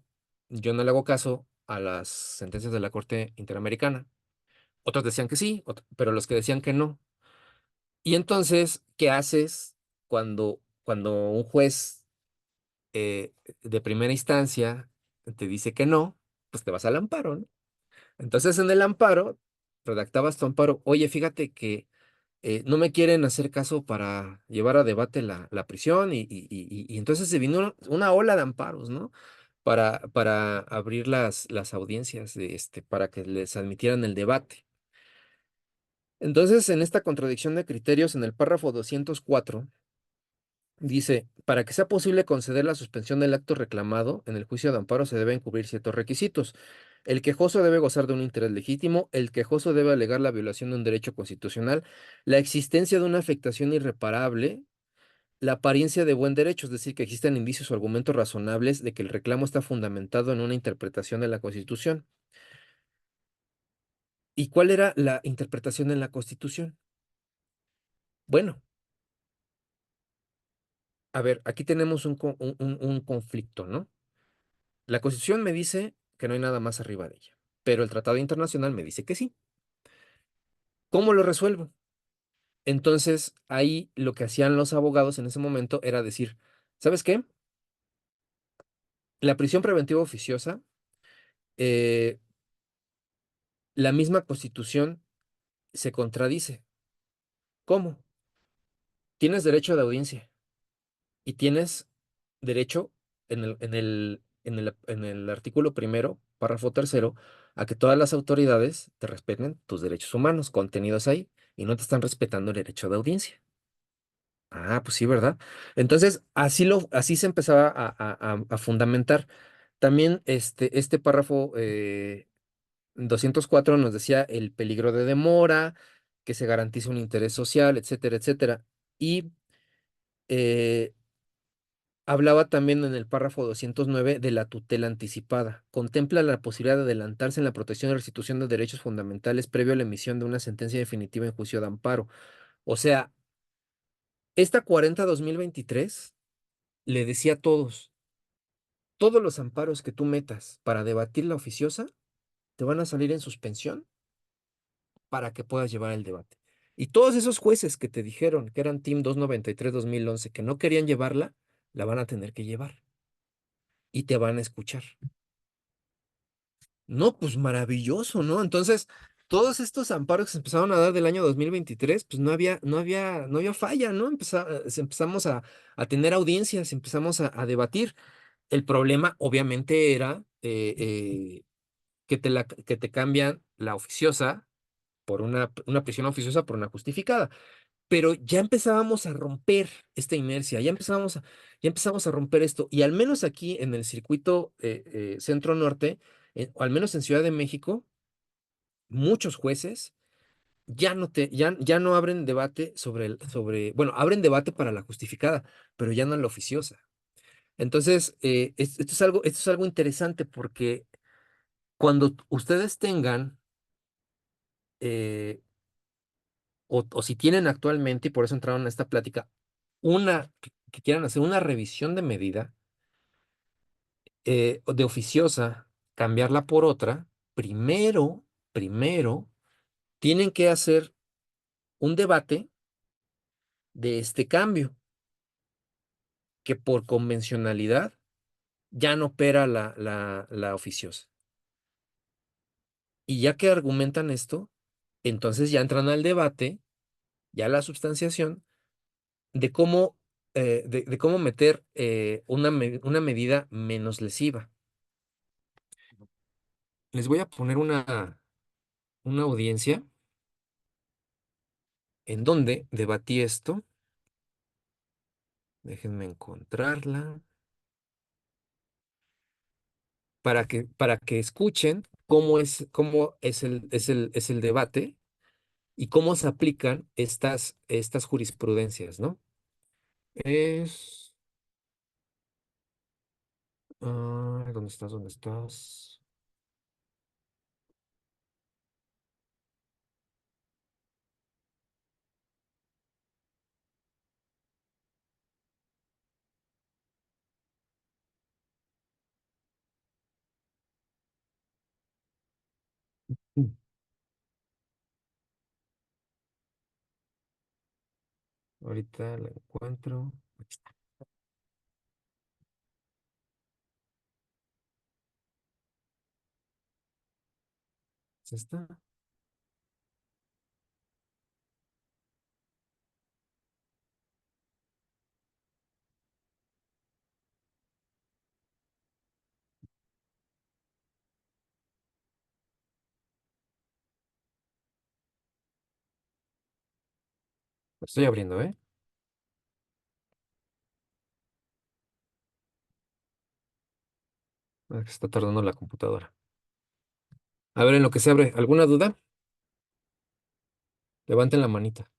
yo no le hago caso a las sentencias de la Corte Interamericana. Otros decían que sí, pero los que decían que no. Y entonces, ¿qué haces cuando un juez eh, de primera instancia te dice que no? Pues te vas al amparo, ¿no? Entonces, en el amparo, redactabas tu amparo, oye, fíjate que no me quieren hacer caso para llevar a debate la prisión y entonces se vino una ola de amparos, ¿no? Para abrir las audiencias, para que les admitieran el debate. Entonces, en esta contradicción de criterios, en el párrafo 204, dice, para que sea posible conceder la suspensión del acto reclamado, en el juicio de amparo se deben cubrir ciertos requisitos. El quejoso debe gozar de un interés legítimo, el quejoso debe alegar la violación de un derecho constitucional, la existencia de una afectación irreparable, la apariencia de buen derecho, es decir, que existan indicios o argumentos razonables de que el reclamo está fundamentado en una interpretación de la Constitución. ¿Y cuál era la interpretación en la Constitución? Bueno, a ver, aquí tenemos un conflicto, ¿no? La Constitución me dice que no hay nada más arriba de ella, pero el Tratado Internacional me dice que sí. ¿Cómo lo resuelvo? Entonces, ahí lo que hacían los abogados en ese momento era decir, ¿sabes qué? La prisión preventiva oficiosa, eh, la misma Constitución se contradice. ¿Cómo? Tienes derecho de audiencia y tienes derecho en el artículo primero, párrafo tercero, a que todas las autoridades te respeten tus derechos humanos contenidos ahí y no te están respetando el derecho de audiencia. Ah, pues sí, ¿verdad? Entonces, así se empezaba a fundamentar. También este párrafo 204 nos decía el peligro de demora, que se garantiza un interés social, etcétera, etcétera. Y eh, hablaba también en el párrafo 209 de la tutela anticipada. Contempla la posibilidad de adelantarse en la protección y restitución de derechos fundamentales previo a la emisión de una sentencia definitiva en juicio de amparo. O sea, esta 40/2023 le decía a todos, todos los amparos que tú metas para debatir la oficiosa te van a salir en suspensión para que puedas llevar el debate. Y todos esos jueces que te dijeron que eran Team 293/2011 que no querían llevarla, la van a tener que llevar y te van a escuchar. No, pues maravilloso, ¿no? Entonces, todos estos amparos que se empezaron a dar del año 2023, pues no había falla, ¿no? Empezamos a tener audiencias, empezamos a debatir. El problema, obviamente, era que te cambian la oficiosa por una prisión oficiosa por una justificada. Pero ya empezábamos a romper esta inercia, ya empezamos a romper esto. Y al menos aquí en el circuito centro-norte, o al menos en Ciudad de México, muchos jueces ya no abren debate bueno, abren debate para la justificada, pero ya no la oficiosa. Entonces, esto es algo interesante porque cuando ustedes tengan, eh, o si tienen actualmente, y por eso entraron a esta plática, que quieran hacer una revisión de medida de oficiosa, cambiarla por otra, primero tienen que hacer un debate de este cambio, que por convencionalidad ya no opera la oficiosa. Y ya que argumentan esto, entonces ya entran al debate, ya la substanciación, de cómo meter una medida menos lesiva. Les voy a poner una audiencia en donde debatí esto. Déjenme encontrarla para que escuchen cómo es el debate y cómo se aplican estas jurisprudencias, ¿no? Es. ¿Dónde estás? ¿Dónde estás? Ahorita la encuentro. Aquí está. ¿Es esta? Lo estoy abriendo, ¿eh? Ah, que está tardando la computadora. A ver, en lo que se abre, ¿alguna duda? Levanten la manita.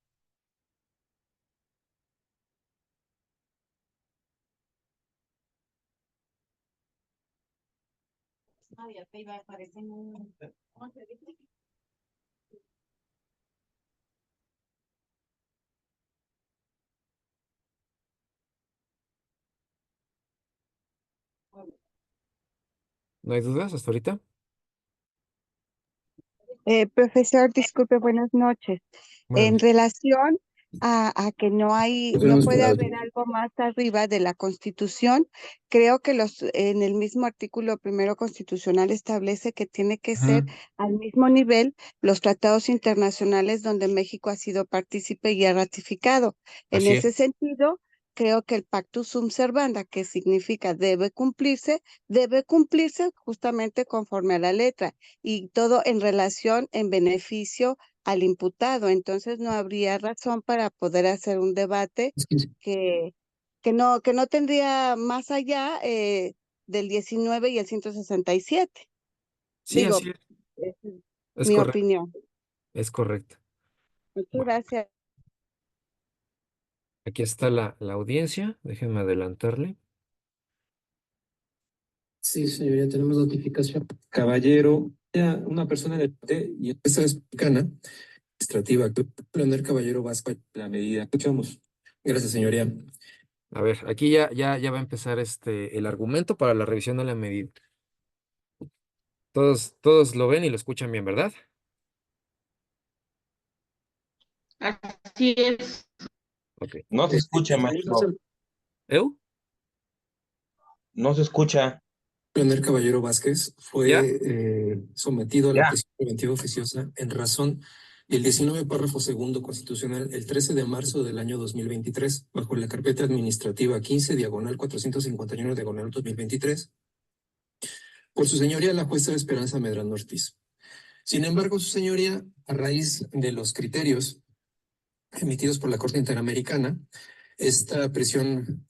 ¿No hay dudas hasta ahorita?
Profesor, disculpe, buenas noches.
Bueno,
En relación a que no
Tenemos
puede
para-
haber algo más arriba de la Constitución, creo que en el mismo artículo primero constitucional establece que tiene que ser
ujú,
al mismo nivel los tratados internacionales donde México ha sido partícipe y ha ratificado. En
así es.
ese sentido, creo que el pactus sunt servanda, que significa debe cumplirse justamente conforme a la letra y todo en relación, en beneficio al imputado. Entonces no habría razón para poder hacer un debate
Es que-
que, que no tendría más allá del 19 y el 167.
Sí,
Digo,
así es.
es
Es
mi
correcto.
opinión.
Es correcto.
Muchas
Bueno,
gracias.
aquí está la audiencia. Déjenme adelantarle.
Sí, señoría, tenemos notificación. Caballero, una persona de y esta es mexicana, administrativa, Leonel Caballero Vasco, la medida. Escuchamos. Gracias, señoría.
A ver, aquí ya va a empezar el argumento para la revisión de la medida. Todos lo ven y lo escuchan bien, ¿verdad?
Así es.
Ok.
No se escucha, maestro.
¿Eu?
No se escucha.
Leonel Caballero Vázquez
¿Ya?
fue sometido a la
Ya.
prisión preventiva oficiosa en razón del 19 párrafo segundo constitucional el 13 de marzo del año 2023, bajo la carpeta administrativa 15, diagonal 451, diagonal 2023, por su señoría la jueza Esperanza Medrano Ortiz. Sin embargo, su señoría, a raíz de los criterios emitidos por la Corte Interamericana, esta prisión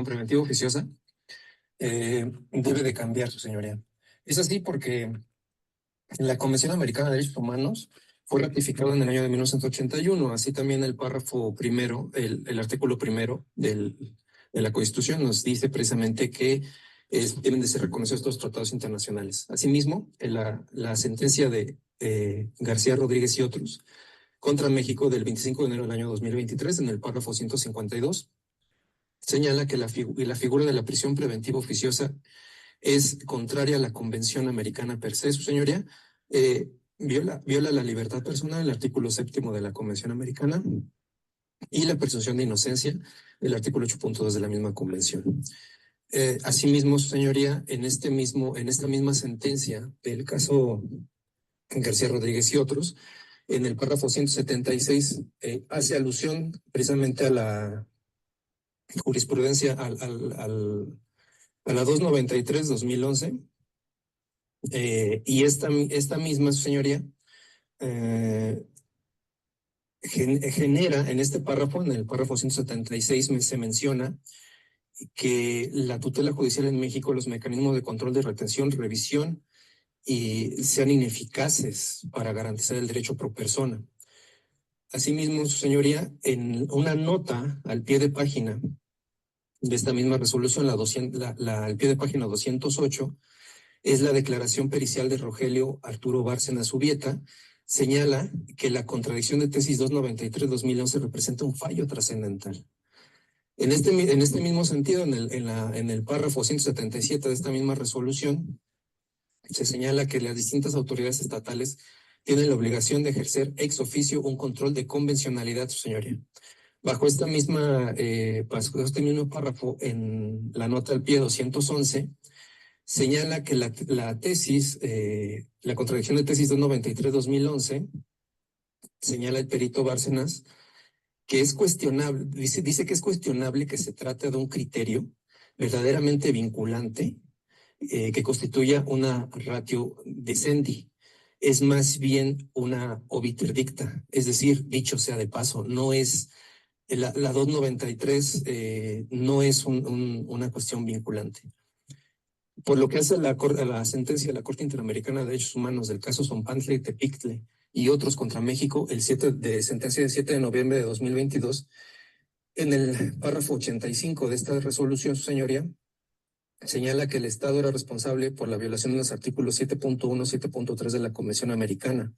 preventiva oficiosa debe de cambiar, su señoría. Es así porque la Convención Americana de Derechos Humanos fue ratificada en el año de 1981, así también el párrafo primero, el artículo primero de la Constitución nos dice precisamente que deben de ser reconocidos estos tratados internacionales. Asimismo, la sentencia de García Rodríguez y otros contra México del 25 de enero del año 2023, en el párrafo 152, señala que la figura de la prisión preventiva oficiosa es contraria a la Convención Americana per se, su señoría, viola la libertad personal, el artículo séptimo de la Convención Americana, y la presunción de inocencia, el artículo 8.2 de la misma convención. Asimismo, su señoría, en esta misma sentencia del caso García Rodríguez y otros, en el párrafo 176, hace alusión precisamente a la jurisprudencia, a la 293-2011, y esta misma, su señoría, genera en este párrafo, en el párrafo 176, se menciona que la tutela judicial en México, los mecanismos de control de retención, revisión, y sean ineficaces para garantizar el derecho pro persona. Asimismo, su señoría, en una nota al pie de página de esta misma resolución, al pie de página 208, es la declaración pericial de Rogelio Arturo Bárcena Zubieta, señala que la contradicción de tesis 293-2011 representa un fallo trascendental. En este mismo sentido, en el párrafo 177 de esta misma resolución, se señala que las distintas autoridades estatales tienen la obligación de ejercer ex oficio un control de convencionalidad, su señoría. Bajo esta misma, bajo este mismo párrafo, en la nota al pie 211, señala que la tesis, la contradicción de tesis 293-2011, señala el perito Bárcenas, que es cuestionable, dice que es cuestionable que se trata de un criterio verdaderamente vinculante que constituya una ratio decidendi. Es más bien una obiter dicta, es decir, dicho sea de paso, no es la 293 no es una cuestión vinculante. Por lo que hace a la sentencia de la Corte Interamericana de Derechos Humanos del caso Zompantle y Tepictle y otros contra México, sentencia del 7 de noviembre de 2022, en el párrafo 85 de esta resolución, su señoría, señala que el Estado era responsable por la violación de los artículos 7.1, 7.3 de la Convención Americana.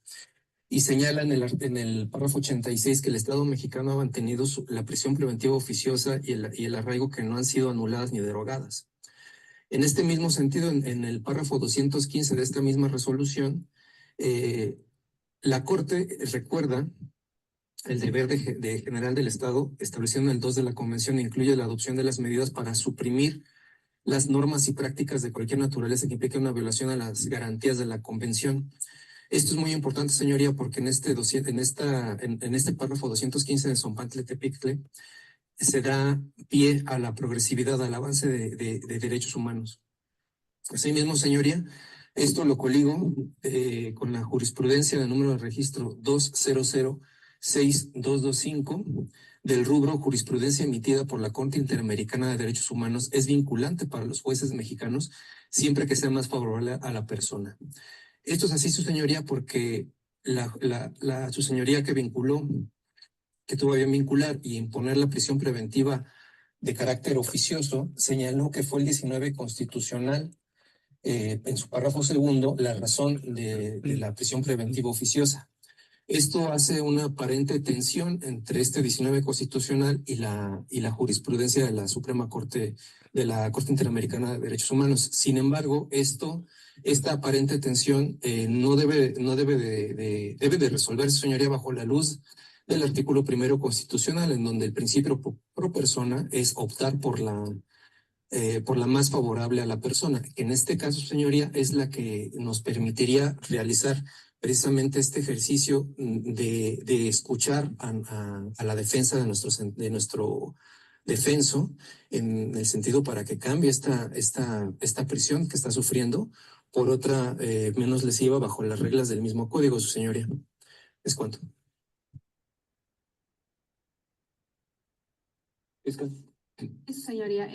Y señala en el párrafo 86 que el Estado mexicano ha mantenido la prisión preventiva oficiosa y el arraigo que no han sido anuladas ni derogadas. En este mismo sentido, en el párrafo 215 de esta misma resolución, la Corte recuerda el deber de general del Estado, establecido en el 2 de la Convención, incluye la adopción de las medidas para suprimir las normas y prácticas de cualquier naturaleza que implique una violación a las garantías de la Convención. Esto es muy importante, señoría, porque en este párrafo 215 de Zompantle Tepictle se da pie a la progresividad, al avance de derechos humanos. Asimismo, señoría, esto lo coligo con la jurisprudencia del número de registro 20062225 del rubro jurisprudencia emitida por la Corte Interamericana de Derechos Humanos. Es vinculante para los jueces mexicanos siempre que sea más favorable a la persona. Esto es así, su señoría, porque su señoría que tuvo a bien vincular y imponer la prisión preventiva de carácter oficioso, señaló que fue el 19 constitucional, en su párrafo segundo, la razón de la prisión preventiva oficiosa. Esto hace una aparente tensión entre este 19 constitucional y la jurisprudencia de la Suprema Corte, de la Corte Interamericana de Derechos Humanos. Sin embargo, esta aparente tensión debe de resolverse, señoría, bajo la luz del artículo 1 constitucional, en donde el principio pro persona es optar por la más favorable a la persona, que en este caso, señoría, es la que nos permitiría realizar precisamente este ejercicio de escuchar a la defensa de nuestro defenso, en el sentido para que cambie esta prisión que está sufriendo por otra menos lesiva bajo las reglas del mismo código, su señoría. Es cuanto.
Eso, señoría,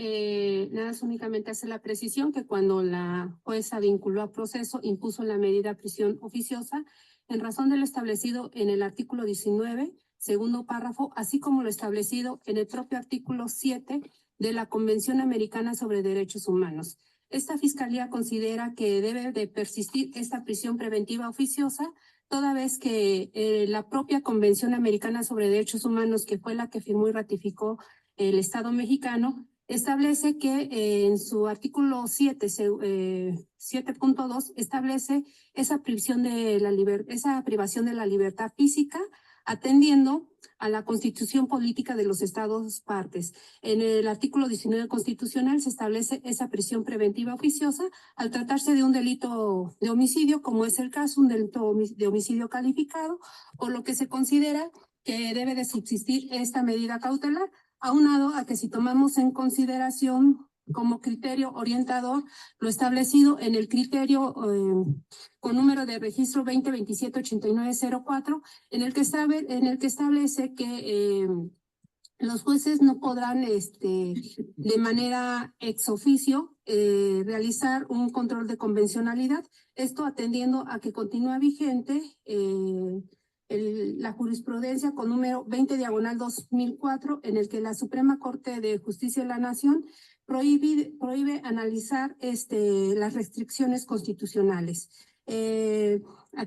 nada, es únicamente hacer la precisión que cuando la jueza vinculó a proceso, impuso la medida prisión oficiosa en razón de lo establecido en el artículo 19, segundo párrafo, así como lo establecido en el propio artículo 7 de la Convención Americana sobre Derechos Humanos. Esta fiscalía considera que debe de persistir esta prisión preventiva oficiosa, toda vez que la propia Convención Americana sobre Derechos Humanos, que fue la que firmó y ratificó el Estado mexicano, establece que en su artículo 7.2 establece esa privación de la libertad física, atendiendo a la Constitución política de los Estados partes. En el artículo 19 constitucional se establece esa prisión preventiva oficiosa al tratarse de un delito de homicidio, como es el caso, un delito de homicidio calificado, por lo que se considera que debe de subsistir esta medida cautelar, aunado a que si tomamos en consideración como criterio orientador lo establecido en el criterio con número de registro 2027-8904, en el que establece que los jueces no podrán de manera ex oficio realizar un control de convencionalidad, esto atendiendo a que continúa vigente la jurisprudencia con número 20/2004, en el que la Suprema Corte de Justicia de la Nación prohíbe analizar las restricciones constitucionales.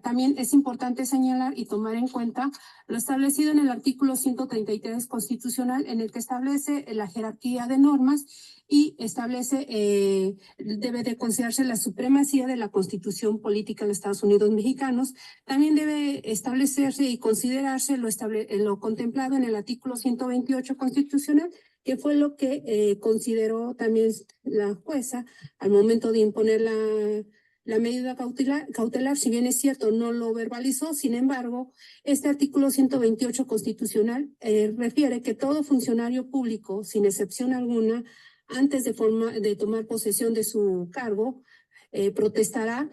También es importante señalar y tomar en cuenta lo establecido en el artículo 133 constitucional, en el que establece la jerarquía de normas y establece, debe de considerarse la supremacía de la Constitución política de los Estados Unidos mexicanos. También debe establecerse y considerarse lo contemplado en el artículo 128 constitucional, que fue lo que consideró también la jueza al momento de imponer la medida cautelar, si bien es cierto, no lo verbalizó. Sin embargo, este artículo 128 constitucional refiere que todo funcionario público, sin excepción alguna, antes de tomar posesión de su cargo, protestará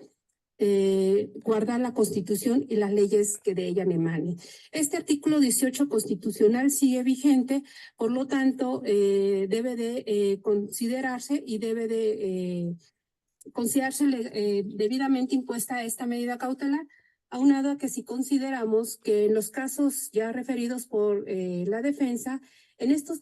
guardar la Constitución y las leyes que de ella emanen. Este artículo 18 constitucional sigue vigente, por lo tanto, debe de considerarse y debe de considerarse debidamente impuesta esta medida cautelar, aunado a que si consideramos que en los casos ya referidos por la defensa, en estos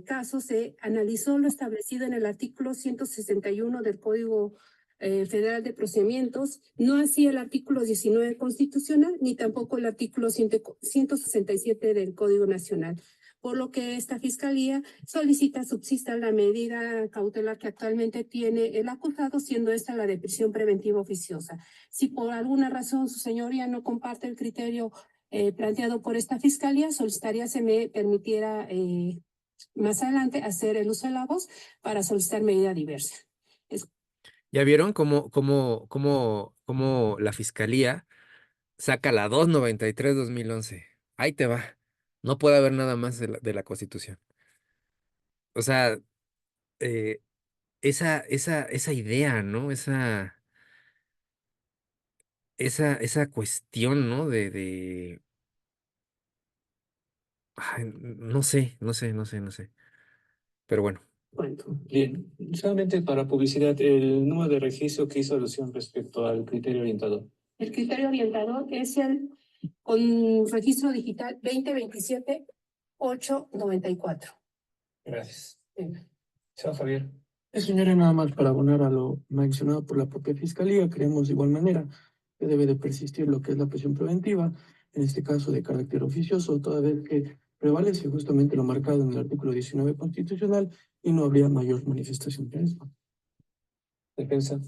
casos se analizó lo establecido en el artículo 161 del Código Federal de Procedimientos, no así el artículo 19 constitucional, ni tampoco el artículo 167 del Código Nacional, por lo que esta Fiscalía solicita subsista la medida cautelar que actualmente tiene el acusado, siendo esta la de prisión preventiva oficiosa. Si por alguna razón su señoría no comparte el criterio planteado por esta Fiscalía, solicitaría se me permitiera más adelante hacer el uso de la voz para solicitar medida diversa.
¿Ya vieron cómo la Fiscalía saca la 293/2011? Ahí te va. No puede haber nada más de la Constitución. O sea, eh, esa idea, ¿no? Esa cuestión, ¿no? Ay, no sé. Pero bueno.
Bien, solamente para publicidad, el número de registro que hizo alusión respecto al criterio orientador.
El criterio orientador es el con registro digital 2027-894.
Gracias.
Sí.
Señor Javier. Señora, nada más para abonar a lo mencionado por la propia Fiscalía, creemos de igual manera que debe de persistir lo que es la prisión preventiva, en este caso de carácter oficioso, toda vez que prevalece justamente lo marcado en el artículo 19 constitucional y no habría mayor manifestación de eso. Defensa.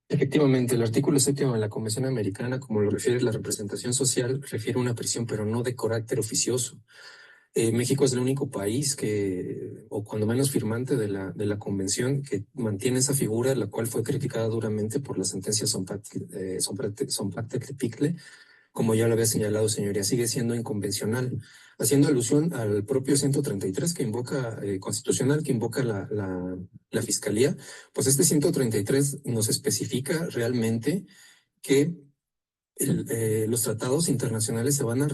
Efectivamente, el artículo 7 de la Convención Americana, como lo refiere la representación social, refiere a una prisión, pero no de carácter oficioso. México es el único país que, o cuando menos firmante de la convención, que mantiene esa figura, la cual fue criticada duramente por la sentencia Zompacte-Tepicle, como ya lo había señalado, señoría, sigue siendo inconvencional, haciendo alusión al propio 133 que invoca, constitucional, que invoca la Fiscalía. Pues este 133 nos especifica realmente que los tratados internacionales se van a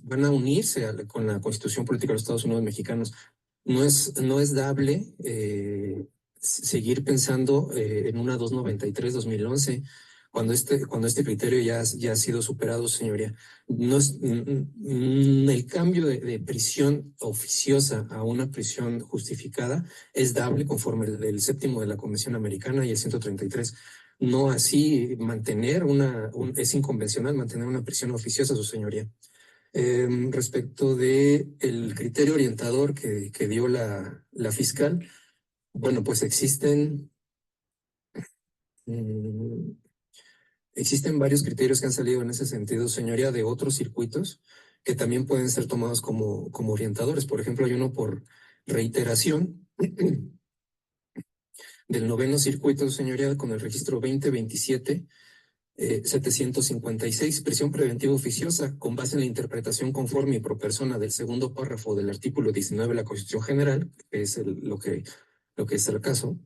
van a unirse con la Constitución Política de los Estados Unidos Mexicanos. No es dable seguir pensando en una 293/2011 cuando este criterio ya ha sido superado, señoría. No es el cambio de prisión oficiosa a una prisión justificada es dable conforme el séptimo de la Convención Americana y el 133. No así es inconvencional mantener una prisión oficiosa, su señoría. Respecto de el criterio orientador que dio la fiscal, bueno, pues existen varios criterios que han salido en ese sentido, señoría, de otros circuitos que también pueden ser tomados como orientadores. Por ejemplo, hay uno por reiteración del 9º circuito, señoría, con el registro 2027-756, prisión preventiva oficiosa, con base en la interpretación conforme y pro persona del segundo párrafo del artículo 19 de la Constitución General, que es lo que es el caso.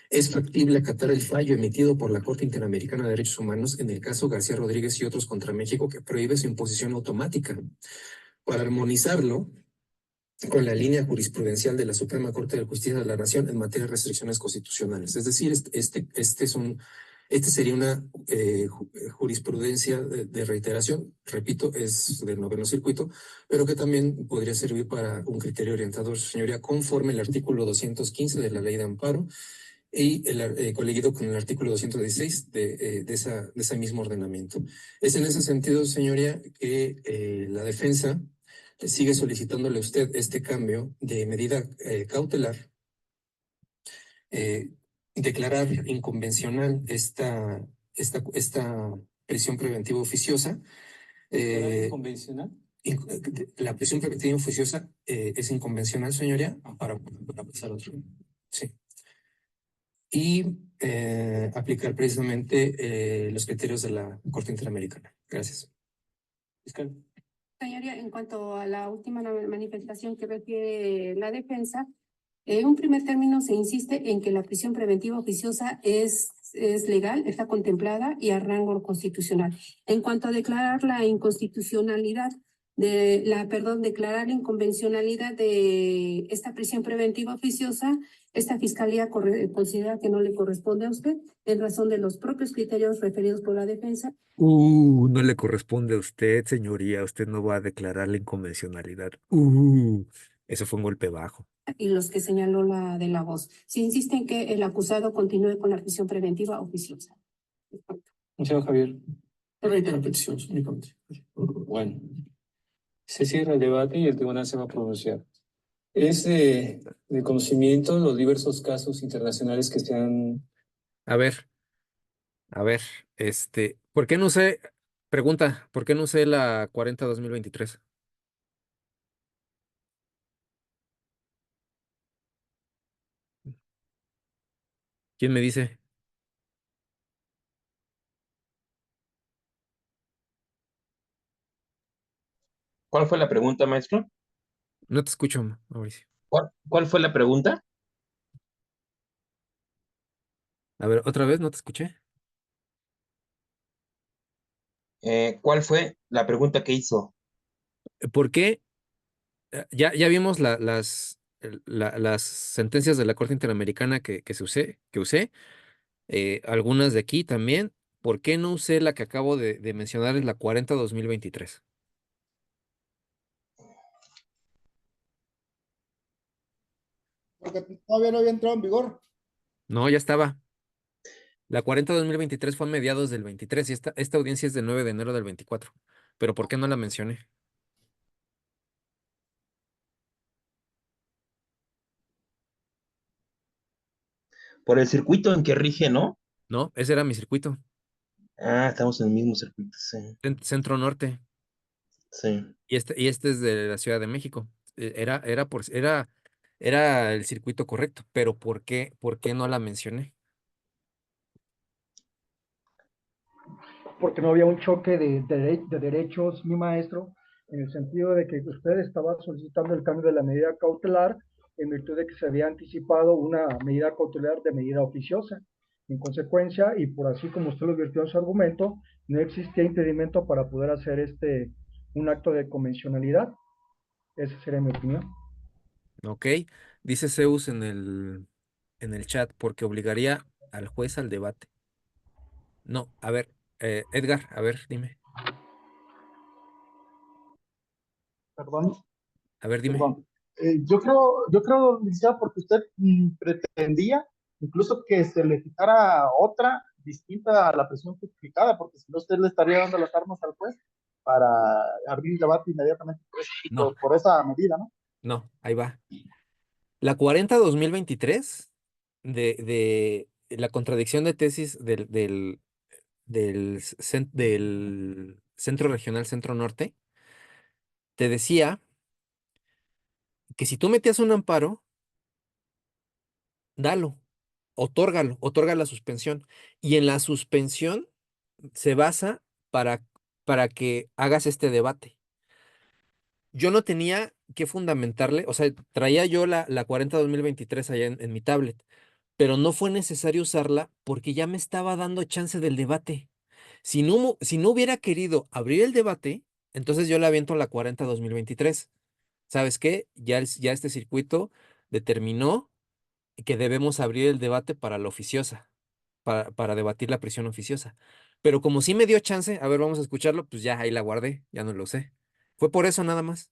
Es factible acatar el fallo emitido por la Corte Interamericana de Derechos Humanos en el caso García Rodríguez y otros contra México, que prohíbe su imposición automática. Para armonizarlo con la línea jurisprudencial de la Suprema Corte de Justicia de la Nación en materia de restricciones constitucionales. Es decir, este sería una jurisprudencia de reiteración, repito, es del 9º circuito, pero que también podría servir para un criterio orientador, señoría, conforme el artículo 215 de la Ley de Amparo y colegido con el artículo 216 de ese mismo ordenamiento. Es en ese sentido, señoría, que la defensa sigue solicitándole a usted este cambio de medida cautelar, declarar inconvencional esta prisión preventiva oficiosa. ¿Inconvencional? La prisión preventiva oficiosa es inconvencional, señoría, para pasar otro. Sí. Y aplicar precisamente los criterios de la Corte Interamericana. Gracias. Fiscal.
Señoría, en cuanto a la última manifestación que refiere la defensa, en un primer término se insiste en que la prisión preventiva oficiosa es legal, está contemplada y a rango constitucional. En cuanto a declarar la inconstitucionalidad declarar la inconvencionalidad de esta prisión preventiva oficiosa, esta fiscalía considera que no le corresponde a usted en razón de los propios criterios referidos por la defensa.
No le corresponde a usted, señoría. Usted no va a declarar la inconvencionalidad. Eso fue un golpe bajo.
Y los que señaló la de la voz. Se insiste en que el acusado continúe con la prisión preventiva oficiosa.
Señor Javier, no reitero la petición, únicamente.
Bueno, se cierra el debate y el tribunal se va a pronunciar. Es de conocimiento los diversos casos internacionales que se han...
A ver, ¿por qué no usé, pregunta, ¿por qué no usé la 40-2023? ¿Quién me dice?
¿Cuál fue la pregunta, maestro?
No te escucho, Mauricio.
¿Cuál fue la pregunta?
A ver, otra vez, no te escuché.
¿Cuál fue la pregunta que hizo?
¿Por qué? Ya vimos las sentencias de la Corte Interamericana que usé, algunas de aquí también. ¿Por qué no usé la que acabo de mencionar, es la 40-2023?
Porque todavía no había entrado en vigor.
No, ya estaba. La 40-2023 fue a mediados del 23 y esta audiencia es del 9 de enero del 24. ¿Pero por qué no la mencioné?
Por el circuito en que rige, ¿no?
No, ese era mi circuito.
Ah, estamos en el mismo circuito, sí.
Centro Norte.
Sí.
Y este es de la Ciudad de México. Era el circuito correcto, pero ¿por qué no la mencioné?
Porque no había un choque de derechos, mi maestro, en el sentido de que usted estaba solicitando el cambio de la medida cautelar en virtud de que se había anticipado una medida cautelar de medida oficiosa. En consecuencia, y por así como usted lo advirtió en su argumento, no existía impedimento para poder hacer un acto de convencionalidad. Esa sería mi opinión.
Ok, dice Zeus en el chat, porque obligaría al juez al debate. No, a ver, Edgar, a ver, dime.
Perdón,
A ver, dime.
perdón. Yo creo, licenciado, porque usted pretendía incluso que se le quitara otra distinta a la presión justificada, porque si no usted le estaría dando las armas al juez para abrir el debate inmediatamente
No,
por esa medida, ¿no?
no, ahí va. La 40-2023 de la contradicción de tesis del Centro Regional Centro Norte, te decía que si tú metías un amparo, dalo, otorga la suspensión. Y en la suspensión se basa para que hagas este debate. Yo no tenía que fundamentarle, o sea, traía yo la 40-2023 allá en mi tablet, pero no fue necesario usarla porque ya me estaba dando chance del debate. Si no hubiera querido abrir el debate, entonces yo le aviento la 40-2023. ¿Sabes qué? Ya este circuito determinó que debemos abrir el debate para la oficiosa, para debatir la prisión oficiosa. Pero como sí me dio chance, a ver, vamos a escucharlo, pues ya ahí la guardé, ya no lo sé. Fue por eso nada más.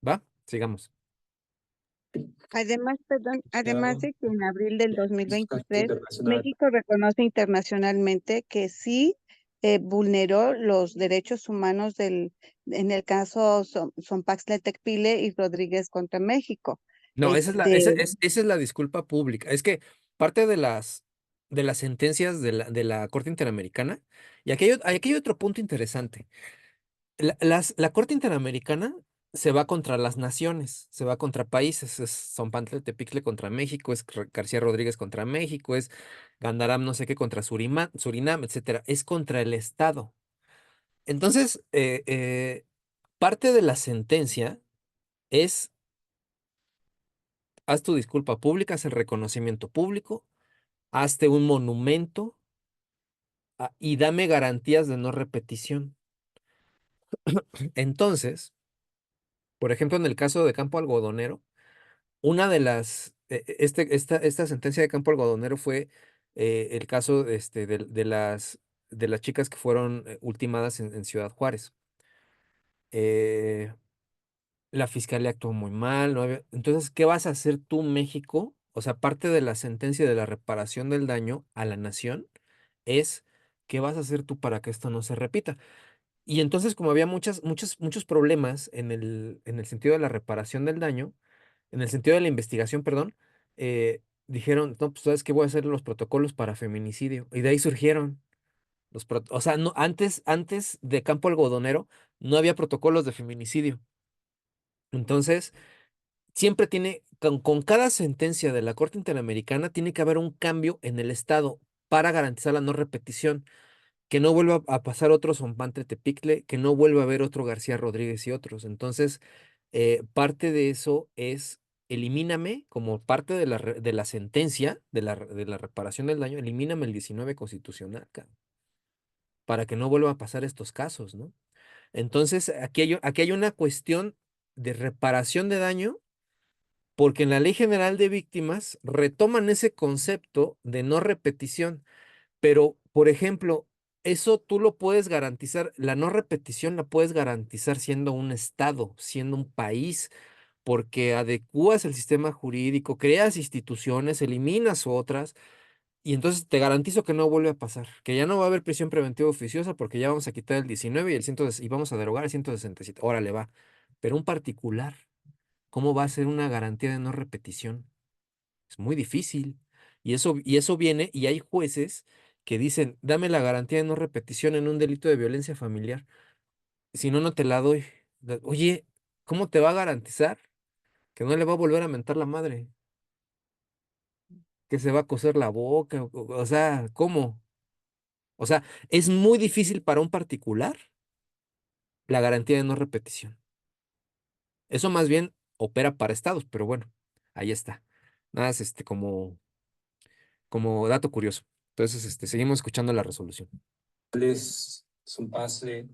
¿Va? Sigamos.
Además, perdón, además de que en abril del
caso
2023
internacional.
México reconoce internacionalmente que sí vulneró los derechos humanos en el caso Sompaxle Tecpile y Rodríguez contra México.
No, esa
Este,
es la disculpa pública. Es que parte de las sentencias de la Corte Interamericana, y aquí hay otro punto interesante. La Corte Interamericana se va contra las naciones, se va contra países. Es Zompantla Tepicle contra México, es García Rodríguez contra México, es Gandaram no sé qué contra Surinam, etcétera. Es contra el Estado. Entonces, parte de la sentencia es: haz tu disculpa pública, haz el reconocimiento público, hazte un monumento, y dame garantías de no repetición. Entonces, por ejemplo, en el caso de Campo Algodonero, una de esta sentencia de Campo Algodonero fue el caso de las chicas que fueron ultimadas en Ciudad Juárez. La fiscalía actuó muy mal, entonces, ¿qué vas a hacer tú, México? O sea, parte de la sentencia de la reparación del daño a la nación es: ¿qué vas a hacer tú para que esto no se repita? Y entonces, como había muchos problemas en el sentido de la reparación del daño, en el sentido de la investigación, perdón, dijeron: no, pues, ¿sabes qué? Voy a hacer los protocolos para feminicidio. Y de ahí surgieron o sea, no, antes de Campo Algodonero no había protocolos de feminicidio. Entonces, siempre con cada sentencia de la Corte Interamericana, tiene que haber un cambio en el Estado para garantizar la no repetición, que no vuelva a pasar otro Zompantla Tepicle, que no vuelva a haber otro García Rodríguez y otros. Entonces, parte de eso es: elimíname, como parte de la sentencia de la reparación del daño, elimíname el 19 constitucional, para que no vuelva a pasar estos casos, ¿no? Entonces, aquí hay una cuestión de reparación de daño, porque en la Ley General de Víctimas retoman ese concepto de no repetición. Pero, por ejemplo, eso tú lo puedes garantizar, la no repetición la puedes garantizar siendo un estado, siendo un país, porque adecuas el sistema jurídico, creas instituciones, eliminas otras, y entonces te garantizo que no vuelve a pasar, que ya no va a haber prisión preventiva oficiosa, porque ya vamos a quitar el 19 y vamos a derogar el 167. Órale, va. Pero un particular, ¿cómo va a ser una garantía de no repetición? Es muy difícil. Y eso viene, y hay jueces que dicen: dame la garantía de no repetición en un delito de violencia familiar. Si no, no te la doy. Oye, ¿cómo te va a garantizar que no le va a volver a mentar la madre? Que se va a coser la boca. O sea, ¿cómo? O sea, es muy difícil para un particular la garantía de no repetición. Eso más bien opera para estados, pero bueno, ahí está. Nada más como dato curioso. Entonces, seguimos escuchando la resolución.
Es un pase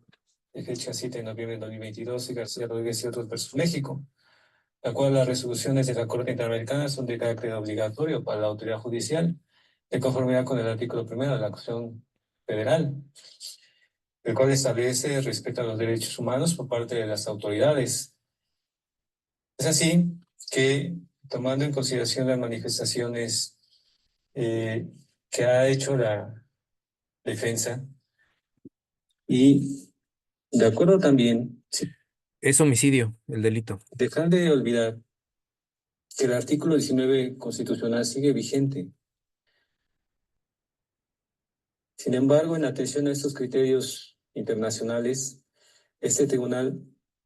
de fecha 7 de noviembre de 2022 y García Rodríguez y otros versus México, la cual las resoluciones de la Corte Interamericana son de carácter obligatorio para la autoridad judicial, de conformidad con el artículo 1 de la Constitución Federal, el cual establece respeto a los derechos humanos por parte de las autoridades. Es así que, tomando en consideración las manifestaciones que ha hecho la defensa, y de acuerdo también,
Es homicidio el delito.
dejar de olvidar que el artículo 19 constitucional sigue vigente. Sin embargo, en atención a estos criterios internacionales, este tribunal